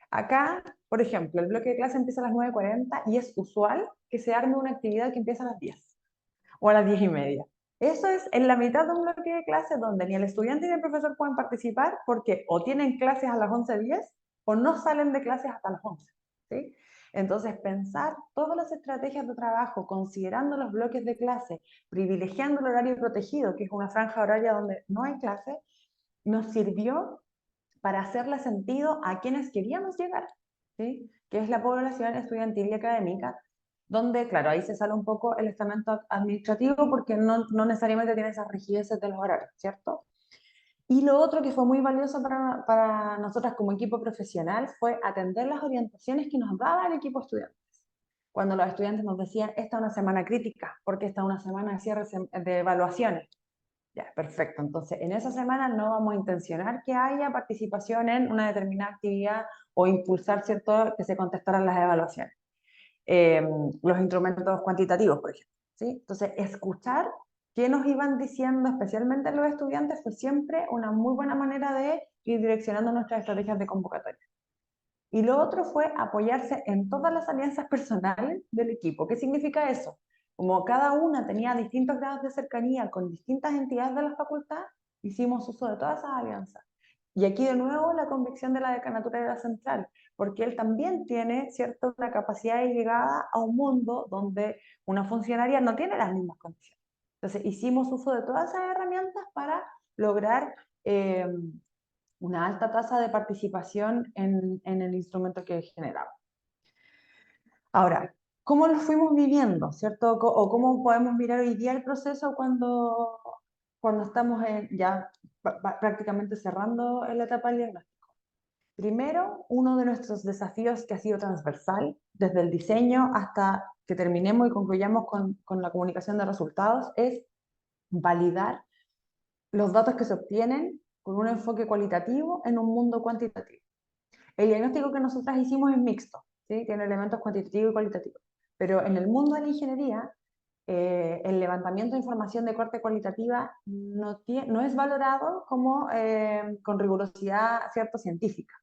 Acá, por ejemplo, el bloque de clase empieza a las 9:40 y es usual que se arme una actividad que empieza a las 10 o a las 10:30. Eso es en la mitad de un bloque de clase donde ni el estudiante ni el profesor pueden participar porque o tienen clases a las 11:10 o no salen de clases hasta las 11. ¿Sí? Entonces, pensar todas las estrategias de trabajo, considerando los bloques de clase, privilegiando el horario protegido, que es una franja horaria donde no hay clase, nos sirvió para hacerle sentido a quienes queríamos llegar, ¿sí? Que es la población estudiantil y académica, donde, claro, ahí se sale un poco el estamento administrativo porque no necesariamente tiene esas rigideces de los horarios, ¿cierto? Y lo otro que fue muy valioso para nosotras como equipo profesional fue atender las orientaciones que nos daba el equipo estudiante. Cuando los estudiantes nos decían, esta es una semana crítica, porque esta es una semana de cierre de evaluaciones. Ya, perfecto. Entonces, en esa semana no vamos a intencionar que haya participación en una determinada actividad o impulsar, ¿cierto?, que se contestaran las evaluaciones. Los instrumentos cuantitativos, por ejemplo, ¿sí? Entonces, escuchar qué nos iban diciendo, especialmente los estudiantes, fue siempre una muy buena manera de ir direccionando nuestras estrategias de convocatoria. Y lo otro fue apoyarse en todas las alianzas personales del equipo. ¿Qué significa eso? Como cada una tenía distintos grados de cercanía con distintas entidades de la facultad, hicimos uso de todas esas alianzas. Y aquí de nuevo la convicción de la decanatura era central, porque él también tiene, ¿cierto?, una capacidad de llegada a un mundo donde una funcionaria no tiene las mismas condiciones. Entonces hicimos uso de todas esas herramientas para lograr una alta tasa de participación en el instrumento que generaba. Ahora, ¿cómo lo fuimos viviendo, cierto? O cómo podemos mirar hoy día el proceso cuando estamos ya prácticamente cerrando la etapa del diagnóstico? Primero, uno de nuestros desafíos que ha sido transversal, desde el diseño hasta que terminemos y concluyamos con la comunicación de resultados, es validar los datos que se obtienen con un enfoque cualitativo en un mundo cuantitativo. El diagnóstico que nosotras hicimos es mixto, ¿sí? Tiene elementos cuantitativos y cualitativos, pero en el mundo de la ingeniería, el levantamiento de información de corte cualitativa no es valorado como con rigurosidad, ¿cierto?, científica.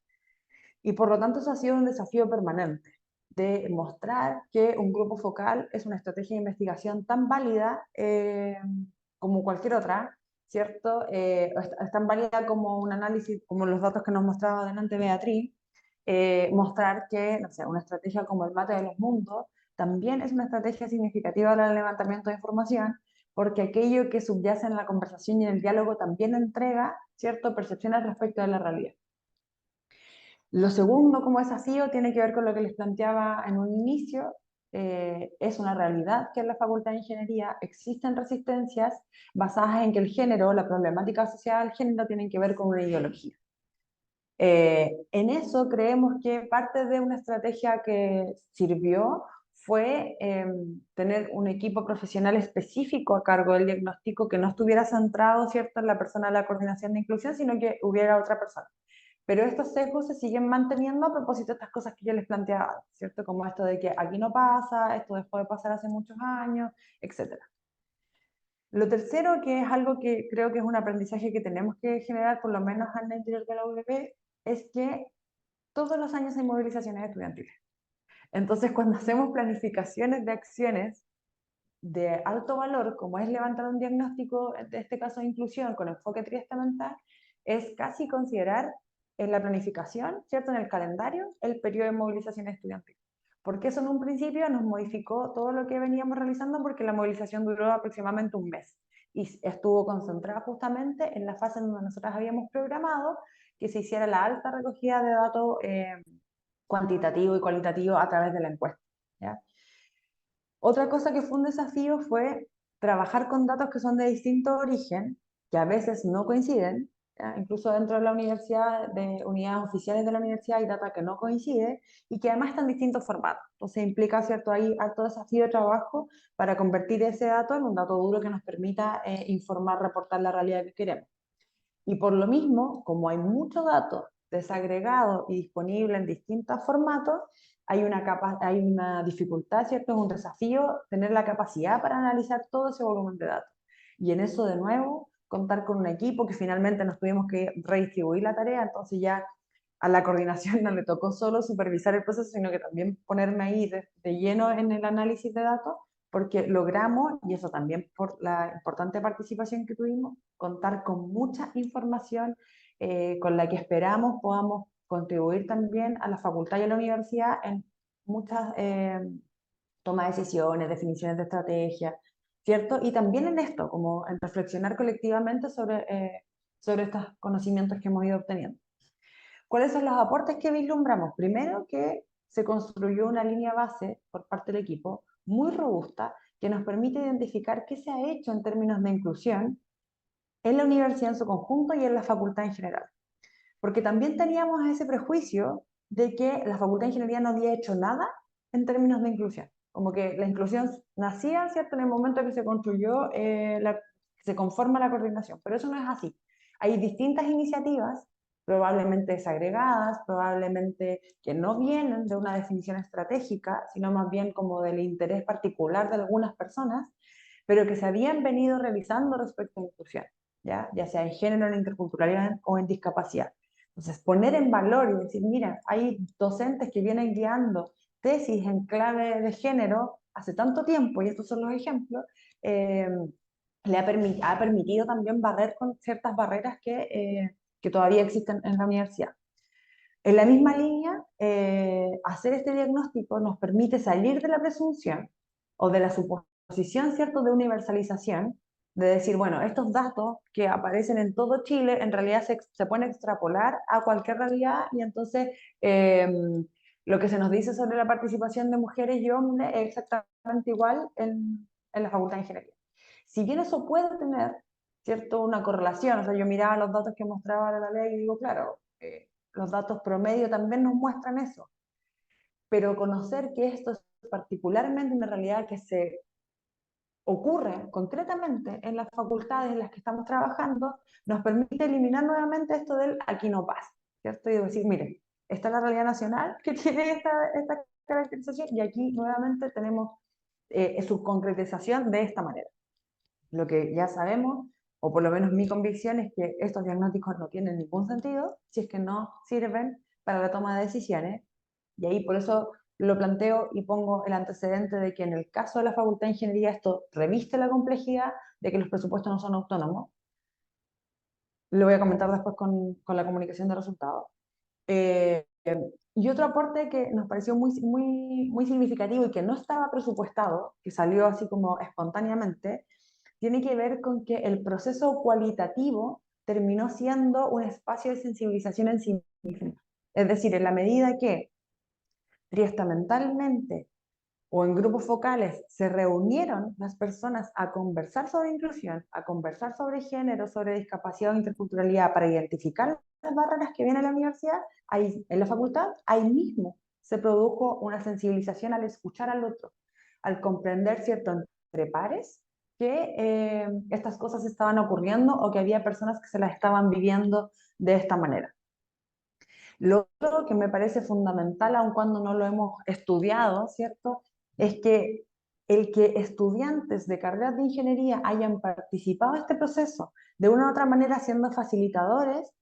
Y por lo tanto eso ha sido un desafío permanente, de mostrar que un grupo focal es una estrategia de investigación tan válida como cualquier otra, ¿cierto? Es tan válida como un análisis, como los datos que nos mostraba adelante Beatriz, mostrar que, no sé, una estrategia como el mate de los mundos también es una estrategia significativa para el levantamiento de información, porque aquello que subyace en la conversación y en el diálogo también entrega, ¿cierto?, percepciones respecto de la realidad. Lo segundo como desafío tiene que ver con lo que les planteaba en un inicio. Es una realidad que en la Facultad de Ingeniería existen resistencias basadas en que el género, la problemática asociada al género, tienen que ver con una ideología. En eso creemos que parte de una estrategia que sirvió fue tener un equipo profesional específico a cargo del diagnóstico que no estuviera centrado, ¿cierto?, en la persona de la coordinación de inclusión, sino que hubiera otra persona. Pero estos sesgos se siguen manteniendo a propósito de estas cosas que yo les planteaba, ¿cierto? Como esto de que aquí no pasa, esto dejó de pasar hace muchos años, etc. Lo tercero, que es algo que creo que es un aprendizaje que tenemos que generar, por lo menos en el interior de la UVP, es que todos los años hay movilizaciones estudiantiles. Entonces, cuando hacemos planificaciones de acciones de alto valor, como es levantar un diagnóstico, en este caso de inclusión, con enfoque triestamental, es casi considerar en la planificación, ¿cierto?, en el calendario, el periodo de movilización estudiantil. Porque eso en un principio nos modificó todo lo que veníamos realizando porque la movilización duró aproximadamente un mes y estuvo concentrada justamente en la fase en donde nosotros habíamos programado que se hiciera la alta recogida de datos cuantitativo y cualitativo a través de la encuesta, ¿ya? Otra cosa que fue un desafío fue trabajar con datos que son de distinto origen, que a veces no coinciden, ¿ya? Incluso dentro de la universidad, de unidades oficiales de la universidad, hay data que no coincide y que además está en distintos formatos. Entonces implica, ¿cierto?, ahí harto desafío de trabajo para convertir ese dato en un dato duro que nos permita informar, reportar la realidad que queremos. Y por lo mismo, como hay mucho dato desagregado y disponible en distintos formatos, hay una dificultad, ¿cierto? Es un desafío tener la capacidad para analizar todo ese volumen de datos. Y en eso, de nuevo, contar con un equipo que finalmente nos tuvimos que redistribuir la tarea, entonces ya a la coordinación no le tocó solo supervisar el proceso, sino que también ponerme ahí de lleno en el análisis de datos, porque logramos, y eso también por la importante participación que tuvimos, contar con mucha información con la que esperamos podamos contribuir también a la facultad y a la universidad en muchas tomas de decisiones, definiciones de estrategias, ¿cierto? Y también en esto, como en reflexionar colectivamente sobre estos conocimientos que hemos ido obteniendo. ¿Cuáles son los aportes que vislumbramos? Primero, que se construyó una línea base por parte del equipo muy robusta que nos permite identificar qué se ha hecho en términos de inclusión en la universidad en su conjunto y en la facultad en general. Porque también teníamos ese prejuicio de que la facultad de ingeniería no había hecho nada en términos de inclusión. Como que la inclusión nacía, ¿cierto?, en el momento que se construyó, se conforma la coordinación, pero eso no es así. Hay distintas iniciativas, probablemente desagregadas, probablemente que no vienen de una definición estratégica, sino más bien como del interés particular de algunas personas, pero que se habían venido realizando respecto a la inclusión, ya sea en género, en interculturalidad o en discapacidad. Entonces, poner en valor y decir, mira, hay docentes que vienen guiando tesis en clave de género hace tanto tiempo, y estos son los ejemplos, ha permitido también barrer con ciertas barreras que todavía existen en la universidad. En la misma línea, hacer este diagnóstico nos permite salir de la presunción o de la suposición, ¿cierto?, de universalización, de decir, bueno, estos datos que aparecen en todo Chile en realidad se pueden extrapolar a cualquier realidad, y entonces lo que se nos dice sobre la participación de mujeres y hombres es exactamente igual en la Facultad de Ingeniería. Si bien eso puede tener, ¿cierto?, una correlación, o sea, yo miraba los datos que mostraba la ley y digo, claro, los datos promedio también nos muestran eso, pero conocer que esto es particularmente una realidad que se ocurre concretamente en las facultades en las que estamos trabajando, nos permite eliminar nuevamente esto del aquí no pasa, ¿cierto? Y decir, miren, esta es la realidad nacional que tiene esta caracterización, y aquí nuevamente tenemos su concretización de esta manera. Lo que ya sabemos, o por lo menos mi convicción, es que estos diagnósticos no tienen ningún sentido si es que no sirven para la toma de decisiones, y ahí por eso lo planteo y pongo el antecedente de que en el caso de la Facultad de Ingeniería esto reviste la complejidad de que los presupuestos no son autónomos. Lo voy a comentar después con la comunicación de resultados. Y otro aporte que nos pareció muy significativo y que no estaba presupuestado, que salió así como espontáneamente, tiene que ver con que el proceso cualitativo terminó siendo un espacio de sensibilización en sí mismo. Es decir, en la medida que triestamentalmente o en grupos focales se reunieron las personas a conversar sobre inclusión, a conversar sobre género, sobre discapacidad o interculturalidad, para identificar las barreras que viene a la universidad, ahí, en la facultad, ahí mismo se produjo una sensibilización al escuchar al otro, al comprender, ¿cierto?, entre pares, que estas cosas estaban ocurriendo o que había personas que se las estaban viviendo de esta manera. Lo otro que me parece fundamental, aun cuando no lo hemos estudiado, ¿cierto?, es que el que estudiantes de carreras de ingeniería hayan participado en este proceso de una u otra manera siendo facilitadores,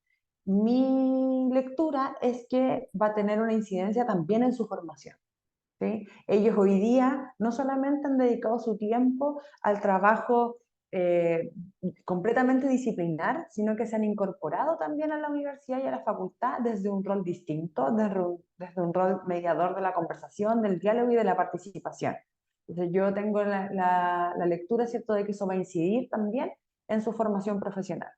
mi lectura es que va a tener una incidencia también en su formación, ¿sí? Ellos hoy día no solamente han dedicado su tiempo al trabajo completamente disciplinar, sino que se han incorporado también a la universidad y a la facultad desde un rol distinto, desde un rol mediador de la conversación, del diálogo y de la participación. Entonces yo tengo la lectura, ¿cierto?, de que eso va a incidir también en su formación profesional.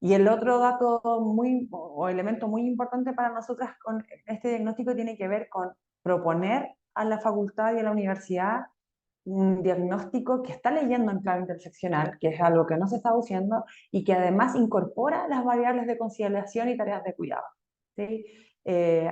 Y el otro dato o elemento muy importante para nosotras con este diagnóstico tiene que ver con proponer a la facultad y a la universidad un diagnóstico que está leyendo en clave interseccional, que es algo que no se está haciendo, y que además incorpora las variables de conciliación y tareas de cuidado. ¿Sí?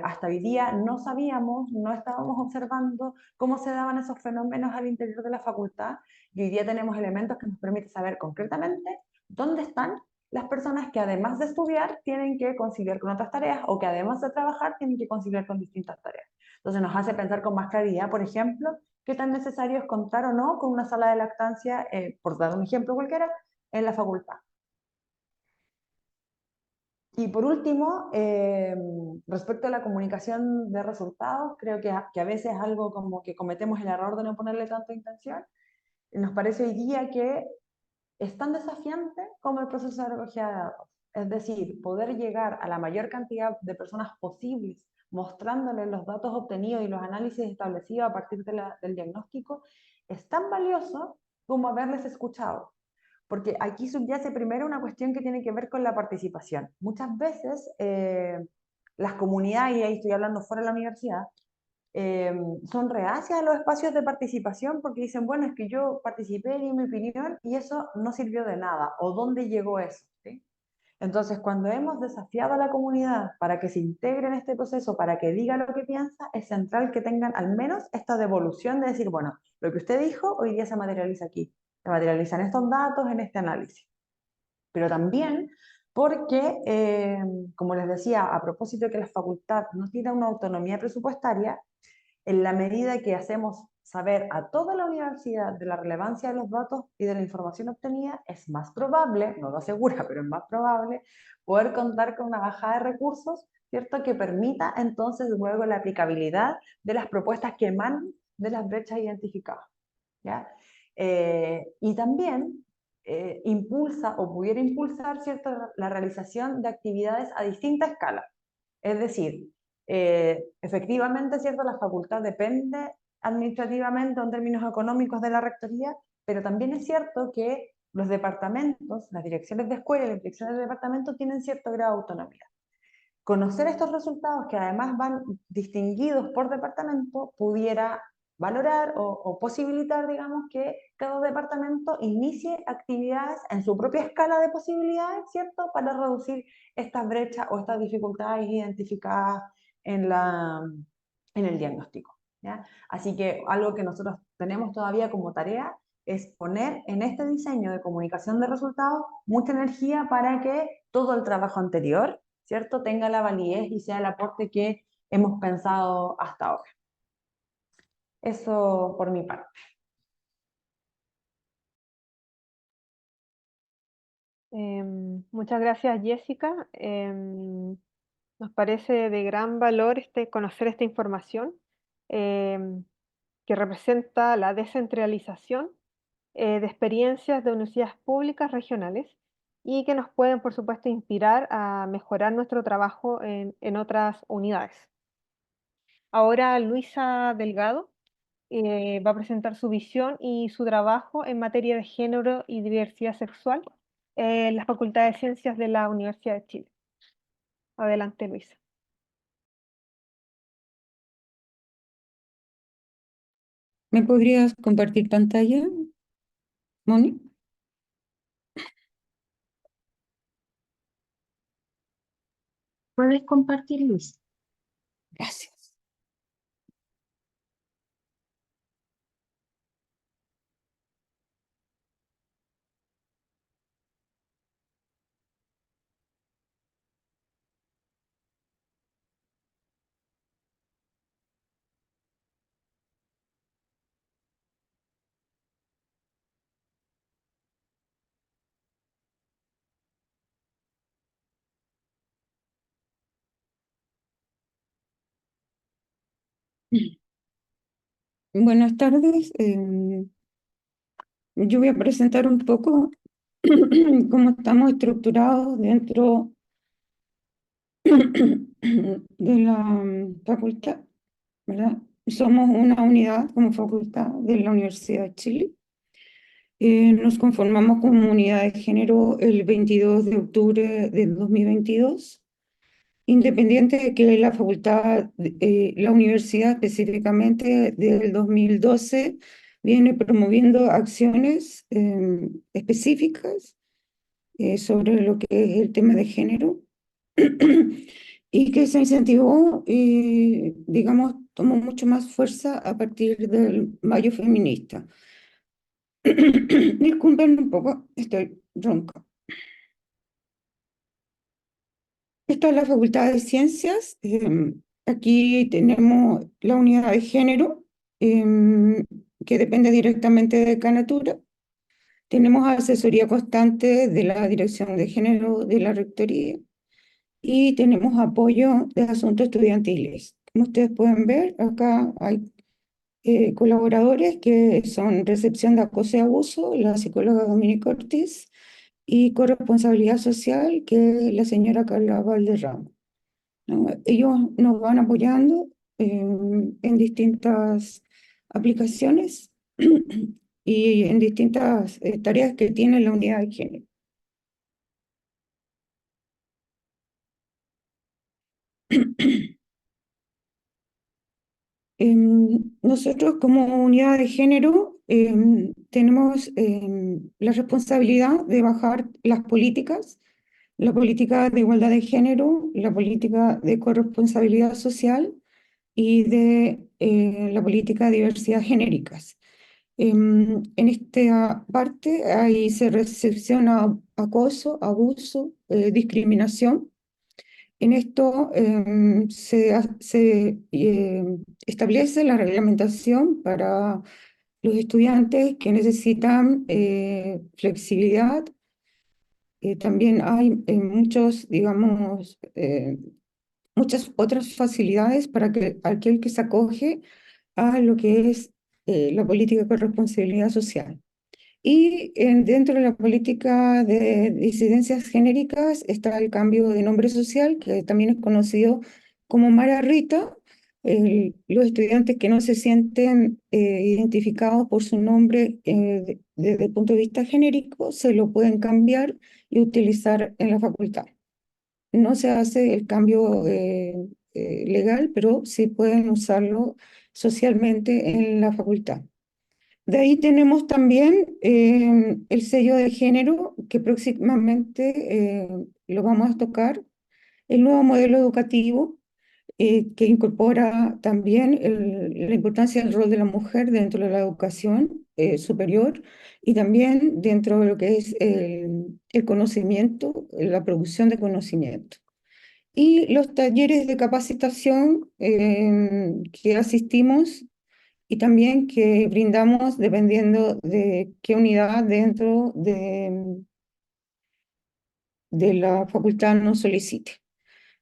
Hasta hoy día no sabíamos, no estábamos observando cómo se daban esos fenómenos al interior de la facultad, y hoy día tenemos elementos que nos permiten saber concretamente dónde están las personas que además de estudiar tienen que conciliar con otras tareas, o que además de trabajar tienen que conciliar con distintas tareas. Entonces nos hace pensar con más claridad, por ejemplo, qué tan necesario es contar o no con una sala de lactancia, por dar un ejemplo cualquiera, en la facultad. Y por último, respecto a la comunicación de resultados, creo que a veces es algo como que cometemos el error de no ponerle tanta intención. Nos parece hoy día que es tan desafiante como el proceso de recogida de datos. Es decir, poder llegar a la mayor cantidad de personas posibles, mostrándoles los datos obtenidos y los análisis establecidos a partir del diagnóstico, es tan valioso como haberles escuchado. Porque aquí subyace primero una cuestión que tiene que ver con la participación. Muchas veces las comunidades, y ahí estoy hablando fuera de la universidad, son reacias a los espacios de participación porque dicen, bueno, es que yo participé, di mi opinión y eso no sirvió de nada, o dónde llegó eso. ¿Sí? Entonces, cuando hemos desafiado a la comunidad para que se integre en este proceso, para que diga lo que piensa, es central que tengan al menos esta devolución de decir, bueno, lo que usted dijo hoy día se materializa aquí, se materializan estos datos en este análisis. Pero también porque, como les decía, a propósito de que la facultad no tiene una autonomía presupuestaria, en la medida que hacemos saber a toda la universidad de la relevancia de los datos y de la información obtenida, es más probable, no lo asegura, pero es más probable, poder contar con una bajada de recursos, ¿cierto? Que permita entonces luego la aplicabilidad de las propuestas que emanan de las brechas identificadas. ¿Ya? Y también impulsa o pudiera impulsar, ¿cierto?, la realización de actividades a distinta escala. Es decir, efectivamente, ¿cierto?, la facultad depende administrativamente o en términos económicos de la rectoría, pero también es cierto que los departamentos, las direcciones de escuela y las direcciones de departamento tienen cierto grado de autonomía. Conocer estos resultados, que además van distinguidos por departamento, pudiera valorar o posibilitar, digamos, que cada departamento inicie actividades en su propia escala de posibilidades, ¿cierto?, para reducir estas brechas o estas dificultades identificadas en el diagnóstico. ¿Ya? Así que algo que nosotros tenemos todavía como tarea es poner en este diseño de comunicación de resultados mucha energía para que todo el trabajo anterior, ¿cierto?, tenga la validez y sea el aporte que hemos pensado hasta ahora. Eso por mi parte. Muchas gracias, Jessica. Nos parece de gran valor conocer esta información em, que representa la descentralización de experiencias de universidades públicas regionales y que nos pueden, por supuesto, inspirar a mejorar nuestro trabajo en otras unidades. Ahora Luisa Delgado va a presentar su visión y su trabajo en materia de género y diversidad sexual en la Facultad de Ciencias de la Universidad de Chile. Adelante, Luisa. ¿Me podrías compartir pantalla, Moni? ¿Puedes compartir, Luis? Gracias. Buenas tardes. Yo voy a presentar un poco cómo estamos estructurados dentro de la facultad, ¿verdad? Somos una unidad como facultad de la Universidad de Chile. Nos conformamos como unidad de género el 22 de octubre del 2022. Independiente de que la facultad, la universidad específicamente del 2012 viene promoviendo acciones específicas sobre lo que es el tema de género y que se incentivó y, digamos, tomó mucho más fuerza a partir del Mayo Feminista. Disculpen un poco, estoy ronca. Esta es la Facultad de Ciencias. Aquí tenemos la unidad de género, que depende directamente de Canatura. Tenemos asesoría constante de la Dirección de Género de la Rectoría y tenemos apoyo de asuntos estudiantiles. Como ustedes pueden ver, acá hay colaboradores que son Recepción de Acoso y Abuso, la psicóloga Dominique Ortiz, y Corresponsabilidad Social, que es la señora Carla Valderrama, ¿no? Ellos nos van apoyando en distintas aplicaciones y en distintas tareas que tiene la unidad de género. Nosotros como unidad de género tenemos la responsabilidad de bajar las políticas, la política de igualdad de género, la política de corresponsabilidad social y de la política de diversidad genéricas. En esta parte ahí se recepciona acoso, abuso, discriminación. En esto se establece la reglamentación para los estudiantes que necesitan flexibilidad. También hay muchos, digamos, muchas otras facilidades para que aquel que se acoge a lo que es la política de corresponsabilidad social. Y dentro de la política de disidencias genéricas está el cambio de nombre social, que también es conocido como Mara Rita. Los estudiantes que no se sienten identificados por su nombre desde el punto de vista genérico se lo pueden cambiar y utilizar en la facultad. No se hace el cambio legal, pero sí pueden usarlo socialmente en la facultad. De ahí tenemos también el sello de género, que próximamente lo vamos a tocar, el nuevo modelo educativo, que incorpora también la importancia del rol de la mujer dentro de la educación superior y también dentro de lo que es el conocimiento, la producción de conocimiento. Y los talleres de capacitación que asistimos y también que brindamos dependiendo de qué unidad dentro de la facultad nos solicite.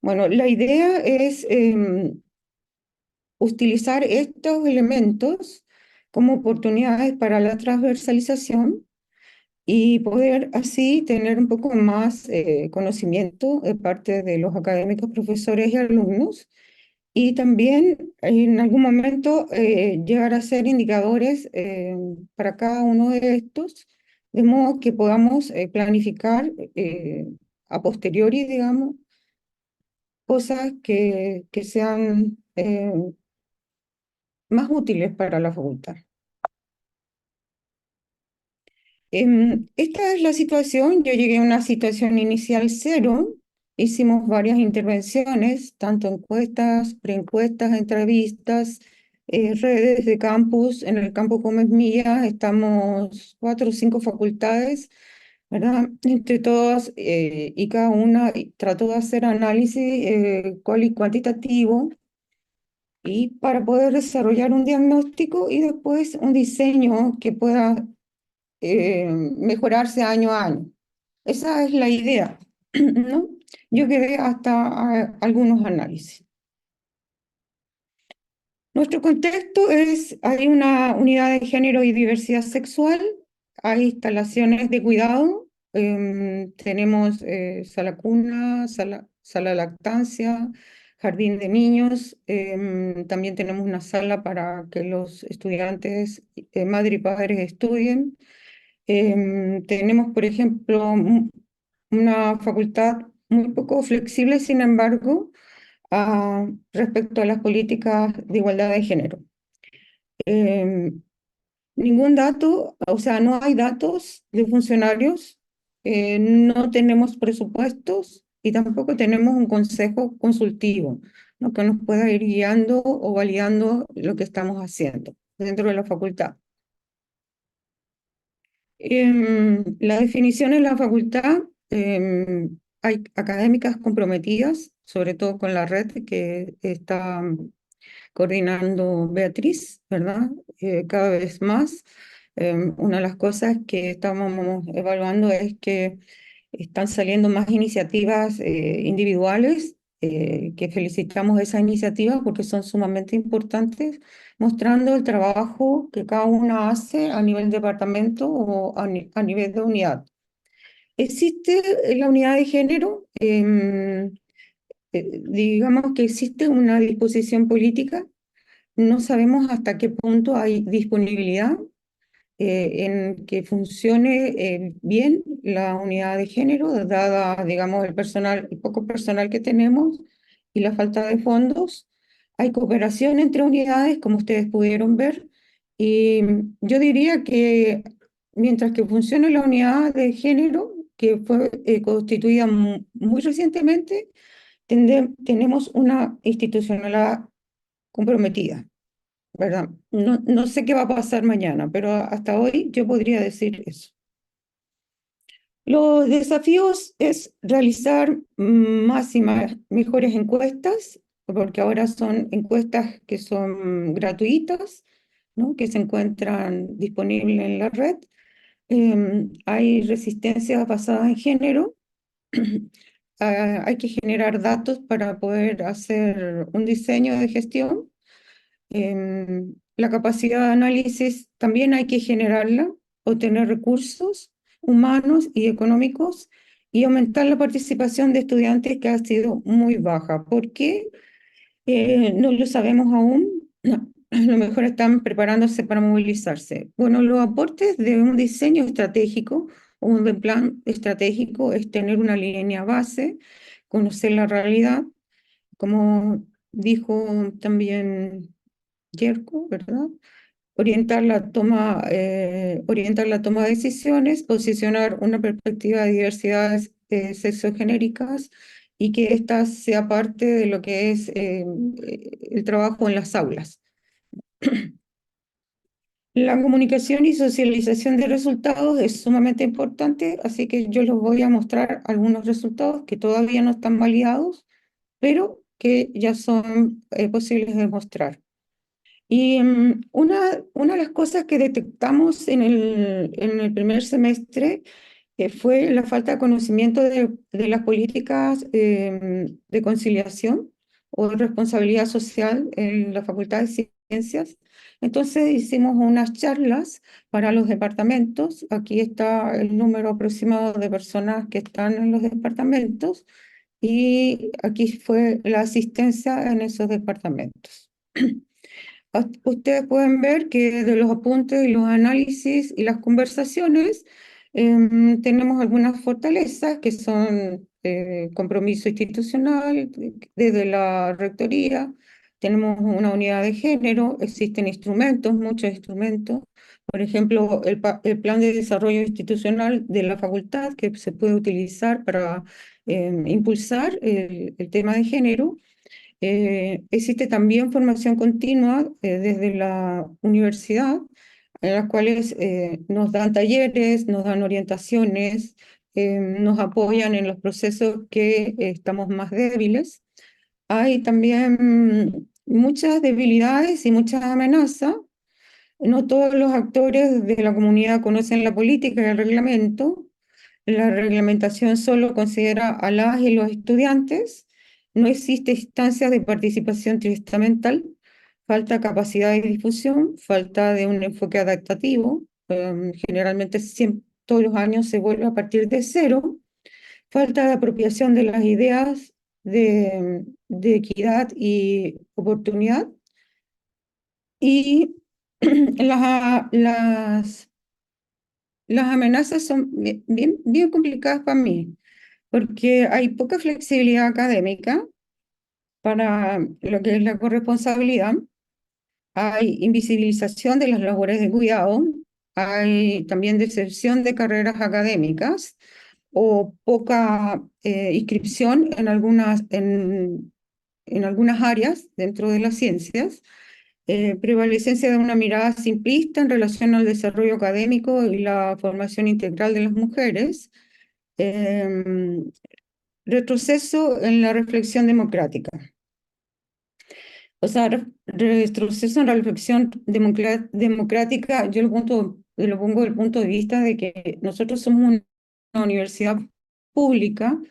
Bueno, la idea es utilizar estos elementos como oportunidades para la transversalización y poder así tener un poco más conocimiento de parte de los académicos, profesores y alumnos, y también en algún momento llegar a ser indicadores para cada uno de estos, de modo que podamos planificar a posteriori, digamos, cosas que sean más útiles para la facultad. Esta es la situación. Yo llegué a una situación inicial cero. Hicimos varias intervenciones, tanto encuestas, preencuestas, entrevistas, redes de campus. En el campus Gómez Milla estamos 4 o 5 facultades, ¿verdad? Entre todas y cada una trató de hacer análisis cual y cuantitativo y para poder desarrollar un diagnóstico y después un diseño que pueda mejorarse año a año. Esa es la idea, ¿no? Yo quedé hasta algunos análisis. Nuestro contexto es, hay una unidad de género y diversidad sexual, hay instalaciones de cuidado, tenemos sala cuna, sala lactancia, jardín de niños, también tenemos una sala para que los estudiantes, madre y padres estudien. Tenemos, por ejemplo, una facultad muy poco flexible, sin embargo, respecto a las políticas de igualdad de género. ningún dato, o sea, no hay datos de funcionarios, no tenemos presupuestos y tampoco tenemos un consejo consultivo, ¿no? que nos pueda ir guiando o validando lo que estamos haciendo dentro de la facultad. La definición en la facultad, hay académicas comprometidas, sobre todo con la red que está coordinando Beatriz, ¿verdad? Cada vez más. Una de las cosas que estamos evaluando es que están saliendo más iniciativas individuales, que felicitamos esas iniciativas porque son sumamente importantes, mostrando el trabajo que cada una hace a nivel departamento o a nivel de unidad. Existe la unidad de género, digamos que existe una disposición política, no sabemos hasta qué punto hay disponibilidad en que funcione bien la unidad de género, dada, digamos, el poco personal que tenemos y la falta de fondos. Hay cooperación entre unidades, como ustedes pudieron ver, y yo diría que mientras que funcione la unidad de género, que fue constituida muy recientemente, tenemos una institucionalidad comprometida, ¿verdad? No sé qué va a pasar mañana, pero hasta hoy yo podría decir eso. Los desafíos es realizar más y mejores encuestas, porque ahora son encuestas que son gratuitas, ¿no? que se encuentran disponibles en la red. Hay resistencias basadas en género. Hay que generar datos para poder hacer un diseño de gestión. La capacidad de análisis también hay que generarla, obtener recursos humanos y económicos y aumentar la participación de estudiantes que ha sido muy baja. ¿Por qué? No lo sabemos aún. No, a lo mejor están preparándose para movilizarse. Bueno, los aportes de un diseño estratégico o un plan estratégico es tener una línea base, conocer la realidad, como dijo también Yerko, ¿verdad? Orientar la toma de decisiones, posicionar una perspectiva de diversidades sexogenéricas y que ésta sea parte de lo que es el trabajo en las aulas. La comunicación y socialización de resultados es sumamente importante, así que yo les voy a mostrar algunos resultados que todavía no están validados, pero que ya son posibles de mostrar. Y una de las cosas que detectamos en el primer semestre fue la falta de conocimiento de las políticas de conciliación o de responsabilidad social en la Facultad de Ciencias. Entonces hicimos unas charlas para los departamentos. Aquí está el número aproximado de personas que están en los departamentos y aquí fue la asistencia en esos departamentos. Ustedes pueden ver que de los apuntes y los análisis y las conversaciones tenemos algunas fortalezas que son compromiso institucional desde la rectoría, tenemos una unidad de género, existen instrumentos, muchos instrumentos, por ejemplo, el plan de desarrollo institucional de la facultad que se puede utilizar para impulsar el tema de género. Existe también formación continua desde la universidad, en las cuales nos dan talleres, nos dan orientaciones, nos apoyan en los procesos que estamos más débiles. Hay también muchas debilidades y muchas amenazas. No todos los actores de la comunidad conocen la política y el reglamento. La reglamentación solo considera a las y los estudiantes. No existe instancia de participación triestamental. Falta capacidad de difusión, falta de un enfoque adaptativo. Generalmente todos los años se vuelve a partir de cero. Falta de apropiación de las ideas de equidad y oportunidad. Y las amenazas son bien complicadas para mí, porque hay poca flexibilidad académica para lo que es la corresponsabilidad. hay invisibilización de las labores de cuidado, hay también deserción de carreras académicas o poca inscripción en algunas áreas dentro de las ciencias, prevalecencia de una mirada simplista en relación al desarrollo académico y la formación integral de las mujeres, em, retroceso en la reflexión democrática. O sea, retroceso en la reflexión democrática, yo lo pongo desde el punto de vista de que nosotros somos una universidad pública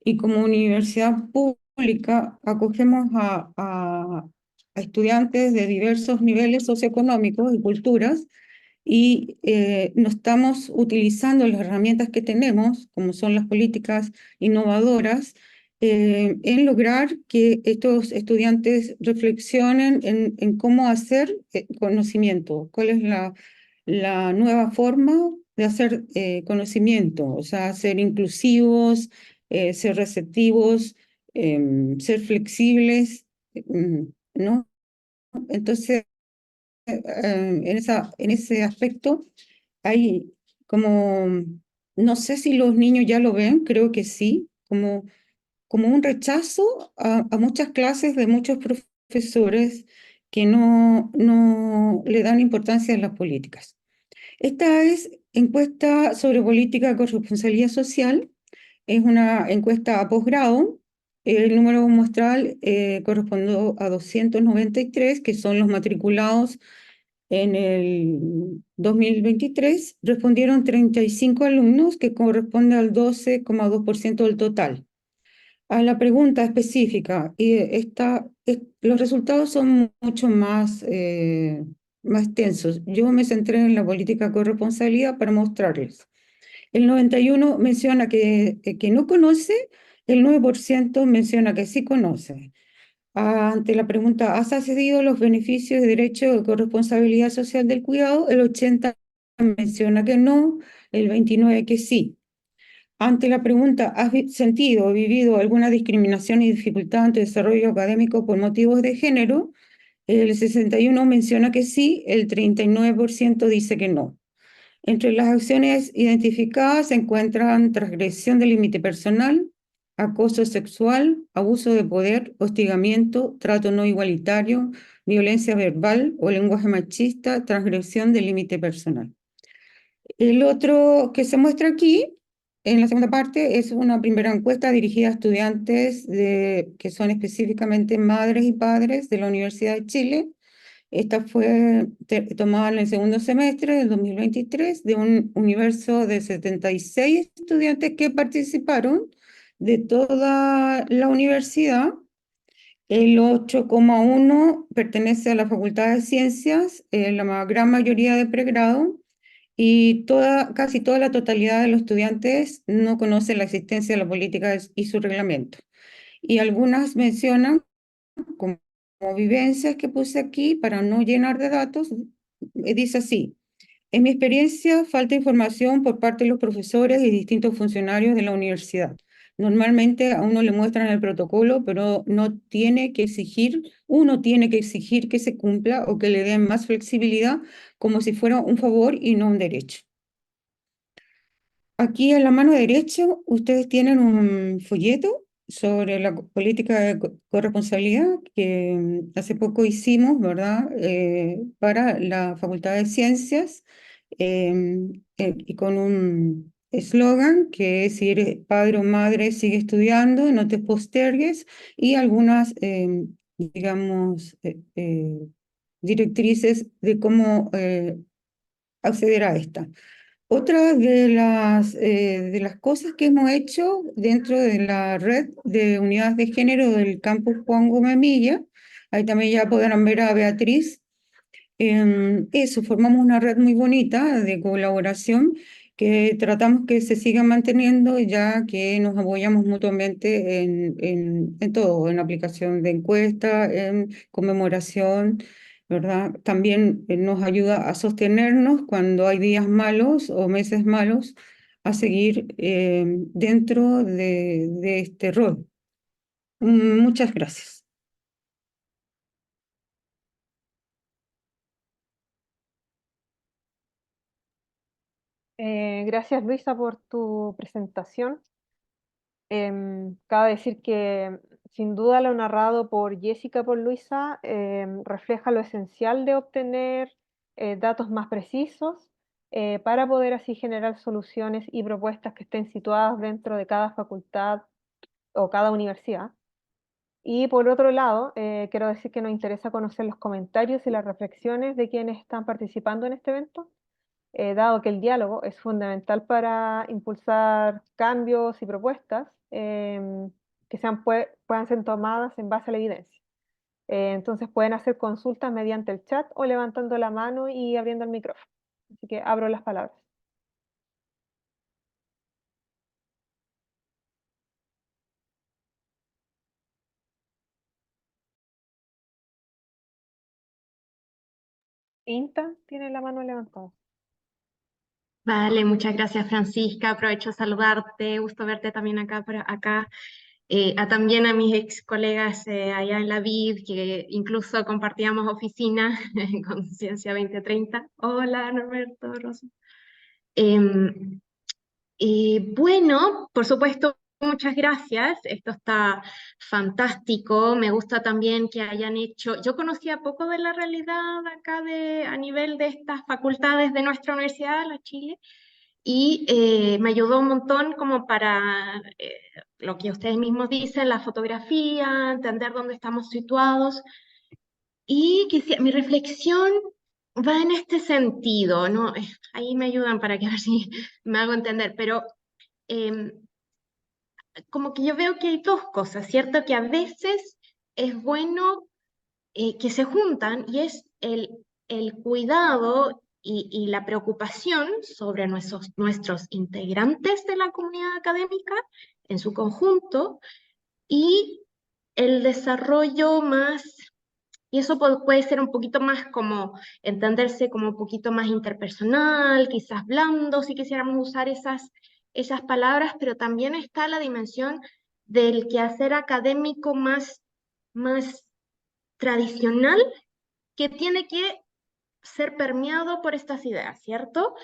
y como universidad pública acogemos a estudiantes de diversos niveles socioeconómicos y culturas y no estamos utilizando las herramientas que tenemos, como son las políticas innovadoras, en lograr que estos estudiantes reflexionen en cómo hacer conocimiento, cuál es la nueva forma de hacer conocimiento, o sea, ser inclusivos, ser receptivos, ser flexibles, ¿no? Entonces, en ese aspecto, hay como, no sé si los niños ya lo ven, creo que sí, como un rechazo a muchas clases de muchos profesores que no le dan importancia a las políticas. Esta es encuesta sobre política de corresponsabilidad social, es una encuesta a posgrado. El número muestral correspondió a 293, que son los matriculados en el 2023. Respondieron 35 alumnos, que corresponde al 12,2% del total. A la pregunta específica, los resultados son mucho más tensos. Yo me centré en la política de corresponsabilidad para mostrarles. El 91 menciona que no conoce, el 9% menciona que sí conoce. Ante la pregunta, ¿has accedido a los beneficios de derecho de corresponsabilidad social del cuidado? El 80 menciona que no, el 29 que sí. Ante la pregunta, ¿has sentido o vivido alguna discriminación y dificultad en tu desarrollo académico por motivos de género? El 61 menciona que sí, el 39% dice que no. Entre las acciones identificadas se encuentran transgresión del límite personal, acoso sexual, abuso de poder, hostigamiento, trato no igualitario, violencia verbal o lenguaje machista, transgresión del límite personal. El otro que se muestra aquí, en la segunda parte, es una primera encuesta dirigida a estudiantes que son específicamente madres y padres de la Universidad de Chile. Esta fue tomada en el segundo semestre del 2023 de un universo de 76 estudiantes que participaron de toda la universidad. El 8,1 pertenece a la Facultad de Ciencias, la gran mayoría de pregrado, y casi toda la totalidad de los estudiantes no conocen la existencia de la política y su reglamento. Y algunas mencionan como vivencias que puse aquí para no llenar de datos, dice así: en mi experiencia, falta información por parte de los profesores y distintos funcionarios de la universidad. Normalmente a uno le muestran el protocolo, pero uno tiene que exigir que se cumpla o que le den más flexibilidad como si fuera un favor y no un derecho. Aquí en la mano derecha ustedes tienen un folleto sobre la política de corresponsabilidad que hace poco hicimos, ¿verdad? Para la Facultad de Ciencias, y con un eslogan que es: si eres padre o madre, sigue estudiando, no te postergues, y algunas, digamos, directrices de cómo acceder a esta. Otra de las cosas que hemos hecho dentro de la red de unidades de género del campus Juan Gómez Milla, ahí también ya podrán ver a Beatriz, eso, formamos una red muy bonita de colaboración que tratamos que se siga manteniendo, ya que nos apoyamos mutuamente en todo, en aplicación de encuestas, en conmemoración, ¿verdad? También nos ayuda a sostenernos cuando hay días malos o meses malos, a seguir dentro de este rol. Muchas gracias. Gracias, Luisa, por tu presentación. Cabe decir que sin duda lo narrado por Jessica y por Luisa refleja lo esencial de obtener datos más precisos para poder así generar soluciones y propuestas que estén situadas dentro de cada facultad o cada universidad. Y por otro lado, quiero decir que nos interesa conocer los comentarios y las reflexiones de quienes están participando en este evento, dado que el diálogo es fundamental para impulsar cambios y propuestas que puedan ser tomadas en base a la evidencia. Entonces pueden hacer consultas mediante el chat o levantando la mano y abriendo el micrófono. Así que abro las palabras. Inta tiene la mano levantada. Vale, muchas gracias, Francisca. Aprovecho a saludarte, gusto verte también acá. También a mis ex colegas allá en la VID, que incluso compartíamos oficina con Ciencia 2030. Hola, Norberto, Rosa. Bueno, por supuesto, muchas gracias. Esto está fantástico. Me gusta también que hayan hecho. Yo conocía poco de la realidad acá a nivel de estas facultades de nuestra universidad, la Chile, y me ayudó un montón como para lo que ustedes mismos dicen, la fotografía, entender dónde estamos situados. Y mi reflexión va en este sentido, ¿no? Ahí me ayudan para que a ver si me hago entender, pero em, como que yo veo que hay dos cosas, ¿cierto? Que a veces es bueno que se juntan y es el cuidado y la preocupación sobre nuestros integrantes de la comunidad académica en su conjunto y el desarrollo más, y eso puede ser un poquito más como entenderse como un poquito más interpersonal, quizás blando, si quisiéramos usar esas palabras, pero también está la dimensión del quehacer académico más tradicional que tiene que ser permeado por estas ideas, ¿cierto?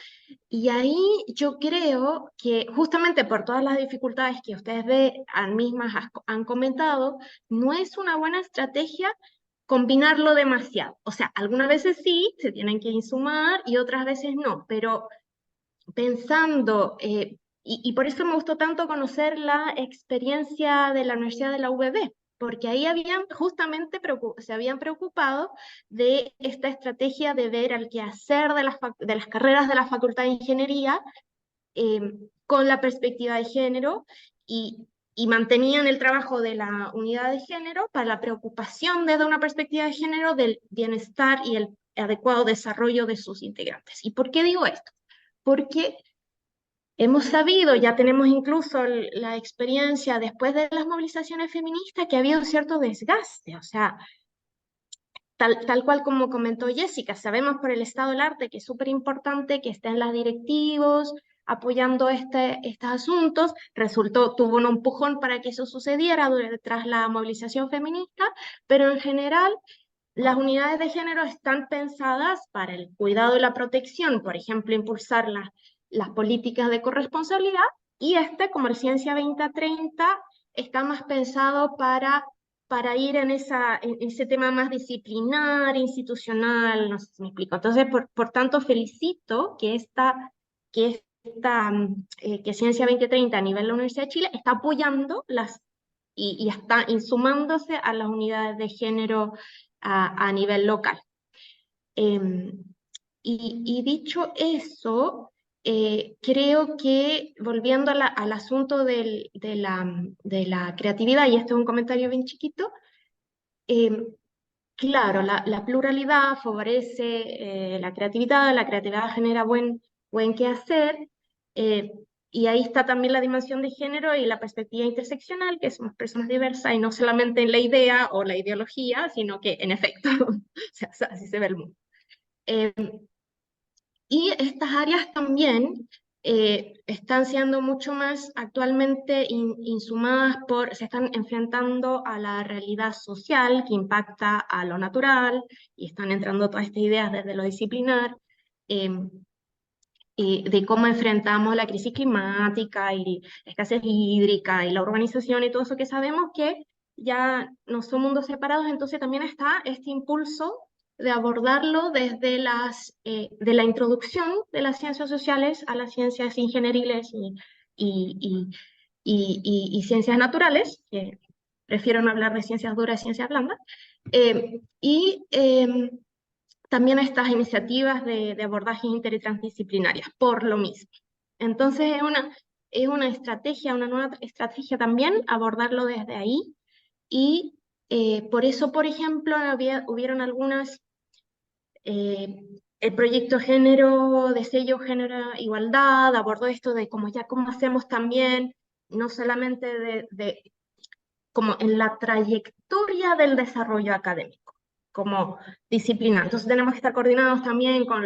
Y ahí yo creo que justamente por todas las dificultades que ustedes mismas han comentado, no es una buena estrategia combinarlo demasiado. O sea, algunas veces sí, se tienen que insumar y otras veces no, pero pensando, y por eso me gustó tanto conocer la experiencia de la Universidad de la UBB, porque ahí justamente se habían preocupado de esta estrategia de ver al quehacer de las carreras de la Facultad de Ingeniería con la perspectiva de género y mantenían el trabajo de la unidad de género para la preocupación desde una perspectiva de género del bienestar y el adecuado desarrollo de sus integrantes. ¿Y por qué digo esto? Porque hemos sabido, ya tenemos incluso la experiencia después de las movilizaciones feministas, que ha habido cierto desgaste, o sea, tal cual como comentó Jessica, sabemos por el estado del arte que es súper importante que estén las directivos apoyando estos asuntos, tuvo un empujón para que eso sucediera tras la movilización feminista, pero en general las unidades de género están pensadas para el cuidado y la protección, por ejemplo, impulsar las políticas de corresponsabilidad, y como el Ciencia 2030, está más pensado para ir en ese tema más disciplinar, institucional, no sé si me explico. Entonces, por tanto, felicito que que Ciencia 2030 a nivel de la Universidad de Chile está apoyando y está insumándose a las unidades de género a nivel local. Y dicho eso, creo que volviendo al asunto de la creatividad, y este es un comentario bien chiquito, claro, la pluralidad favorece la creatividad genera buen quehacer, y ahí está también la dimensión de género y la perspectiva interseccional, que somos personas diversas y no solamente en la idea o la ideología, sino que en efecto, o sea, así se ve el mundo. Y estas áreas también están siendo mucho más actualmente insumadas se están enfrentando a la realidad social que impacta a lo natural y están entrando todas estas ideas desde lo disciplinar. de cómo enfrentamos la crisis climática y la escasez hídrica y la urbanización y todo eso, que sabemos que ya no son mundos separados. Entonces también está este impulso de abordarlo desde de la introducción de las ciencias sociales a las ciencias ingenieriles y, y, y ciencias naturales, que prefiero no hablar de ciencias duras y ciencias blandas, y también estas iniciativas de abordajes inter y transdisciplinarias, por lo mismo. Entonces es una estrategia, una nueva estrategia también abordarlo desde ahí, y por eso, por ejemplo, hubieron algunas, el proyecto Género, de sello Género Igualdad, abordó esto de cómo hacemos también, no solamente como en la trayectoria del desarrollo académico, como disciplina. Entonces tenemos que estar coordinados también con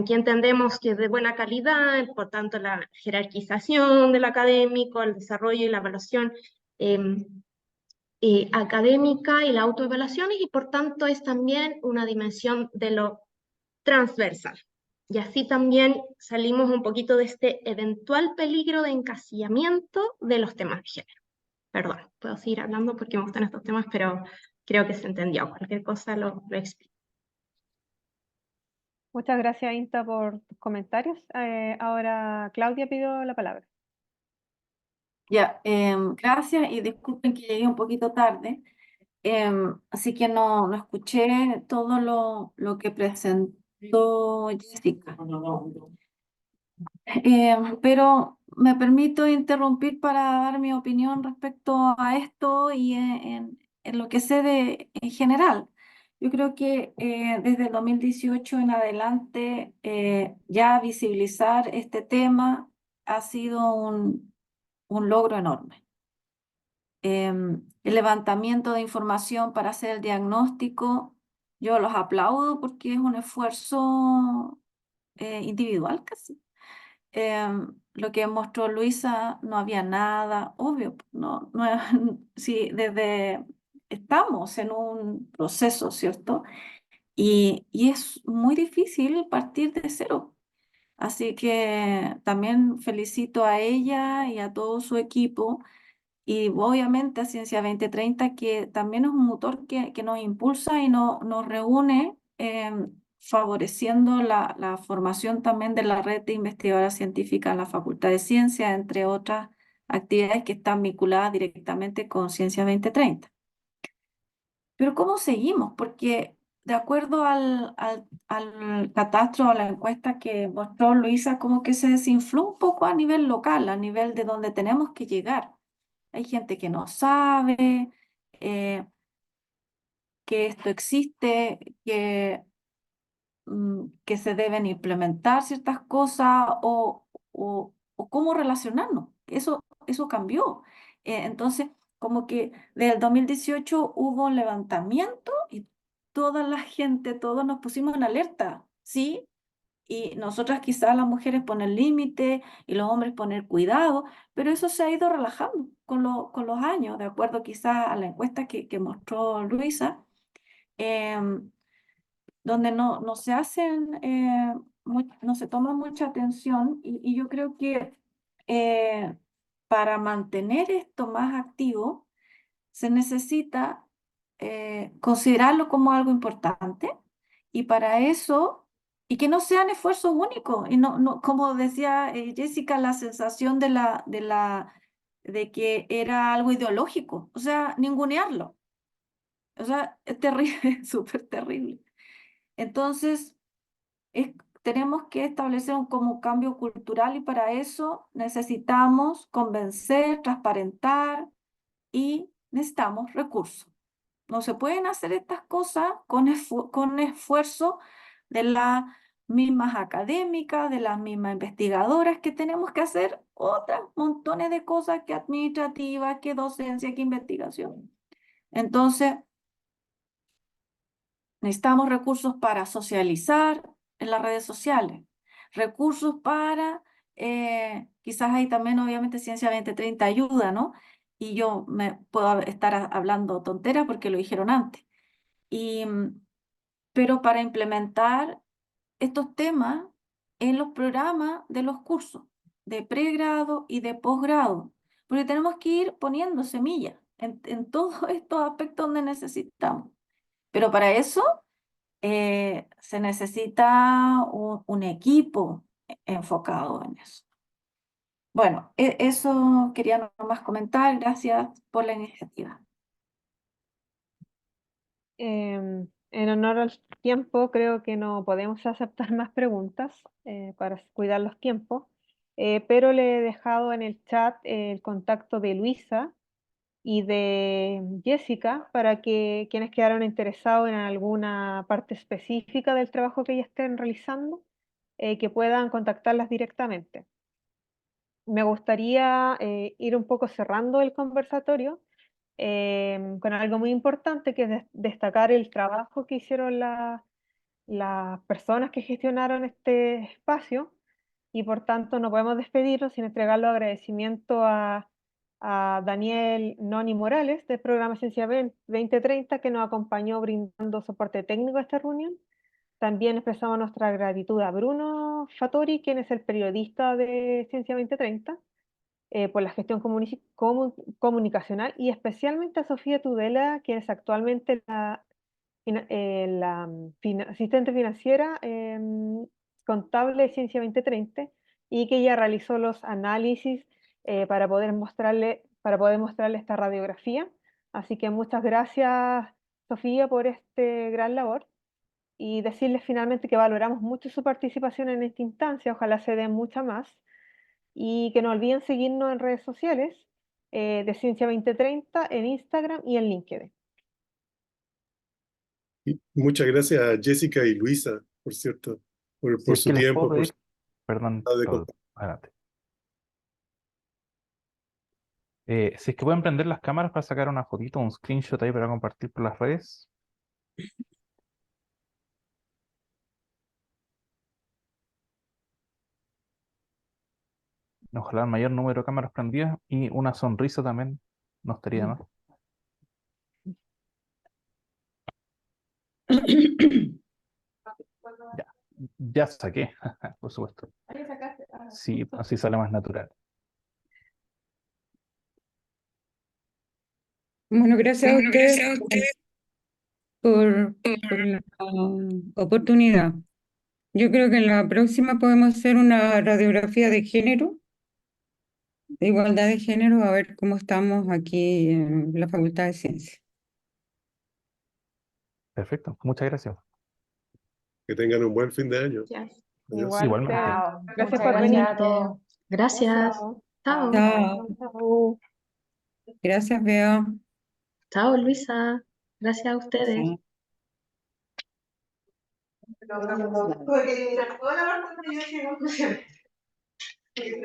quien entendemos que es de buena calidad, por tanto la jerarquización del académico, el desarrollo y la evaluación académica y la autoevaluación, y por tanto es también una dimensión de lo transversal. Y así también salimos un poquito de este eventual peligro de encasillamiento de los temas de género. Perdón, puedo seguir hablando porque me gustan estos temas, pero creo que se entendió. Cualquier cosa lo explico. Muchas gracias, Inta, por tus comentarios. Ahora Claudia pidió la palabra. Ya, gracias y disculpen que llegué un poquito tarde, así que no escuché todo lo que presentó Jessica. Pero me permito interrumpir para dar mi opinión respecto a esto y en lo que sé en general. Yo creo que desde el 2018 en adelante ya visibilizar este tema ha sido un logro enorme. El levantamiento de información para hacer el diagnóstico, yo los aplaudo porque es un esfuerzo individual casi. Lo que mostró Luisa, no había nada, obvio, sí, estamos en un proceso, ¿cierto? Y es muy difícil partir de cero. Así que también felicito a ella y a todo su equipo y obviamente a Ciencia 2030, que también es un motor que nos impulsa y nos reúne, favoreciendo la formación también de la red de investigadoras científicas en la Facultad de Ciencias, entre otras actividades que están vinculadas directamente con Ciencia 2030. Pero ¿cómo seguimos? Porque de acuerdo al catastro o la encuesta que mostró Luisa, como que se desinfló un poco a nivel local, a nivel de donde tenemos que llegar. Hay gente que no sabe que esto existe, que se deben implementar ciertas cosas o cómo relacionarnos. Eso cambió. Entonces, como que desde el 2018 hubo un levantamiento y toda la gente, todos nos pusimos en alerta, ¿sí? Y nosotras quizás las mujeres poner límite y los hombres poner cuidado, pero eso se ha ido relajando con los años, de acuerdo quizás a la encuesta que mostró Luisa, donde no se hacen, no se toma mucha atención y yo creo que para mantener esto más activo se necesita considerarlo como algo importante y para eso, y que no sean esfuerzos únicos, y no, como decía Jessica, la sensación de que era algo ideológico, o sea, ningunearlo, o sea, es terrible, es súper terrible. Entonces, tenemos que establecer como cambio cultural y para eso necesitamos convencer, transparentar y necesitamos recursos. No se pueden hacer estas cosas con esfuerzo de las mismas académicas, de las mismas investigadoras, que tenemos que hacer otras montones de cosas que administrativas, que docencia, que investigación. Entonces, necesitamos recursos para socializar en las redes sociales, recursos para, quizás ahí también obviamente Ciencia 2030 ayuda, ¿no? Y yo me puedo estar hablando tonteras porque lo dijeron antes. Pero para implementar estos temas en los programas de los cursos de pregrado y de posgrado, porque tenemos que ir poniendo semillas en todos estos aspectos donde necesitamos. Pero para eso se necesita un equipo enfocado en eso. Bueno, eso quería nomás comentar. Gracias por la iniciativa. En honor al tiempo, creo que no podemos aceptar más preguntas para cuidar los tiempos, pero le he dejado en el chat el contacto de Luisa y de Jessica para que quienes quedaron interesados en alguna parte específica del trabajo que ellas estén realizando, que puedan contactarlas directamente. Me gustaría ir un poco cerrando el conversatorio con algo muy importante, que es destacar el trabajo que hicieron las personas que gestionaron este espacio, y por tanto no podemos despedirnos sin entregar los agradecimientos a Daniel Noni Morales del programa Ciencia 2030, que nos acompañó brindando soporte técnico a esta reunión. También expresamos nuestra gratitud a Bruno Fattori, quien es el periodista de Ciencia 2030, por la gestión comunicacional, y especialmente a Sofía Tudela, quien es actualmente la asistente financiera contable de Ciencia 2030, y que ella realizó los análisis para poder mostrarle esta radiografía. Así que muchas gracias, Sofía, por este gran labor, y decirles finalmente que valoramos mucho su participación en esta instancia. Ojalá se den mucha más, y que no olviden seguirnos en redes sociales de Ciencia 2030 en Instagram y en LinkedIn. Y muchas gracias a Jessica y Luisa, por cierto, Si por es su que les puedo tiempo, por pedir, su perdón, de Claudio, adelante. Si es que pueden prender las cámaras para sacar una fotito, un screenshot ahí para compartir por las redes. Ojalá el mayor número de cámaras prendidas y una sonrisa también no estaría mal. Ya, ya saqué, por supuesto. Sí, así sale más natural. Bueno, gracias a ustedes por la oportunidad. Yo creo que en la próxima podemos hacer una radiografía de género, de igualdad de género, a ver cómo estamos aquí en la Facultad de Ciencias. Perfecto, muchas gracias. que tengan un buen fin de año. Gracias. Adiós. Igual Igualmente. ustedes. Chao. Gracias Muchas por venir. gracias a todos. Gracias. Chao. Chao. Chao. Chao. Gracias, Bea. Chao, Luisa. Gracias a ustedes. Sí.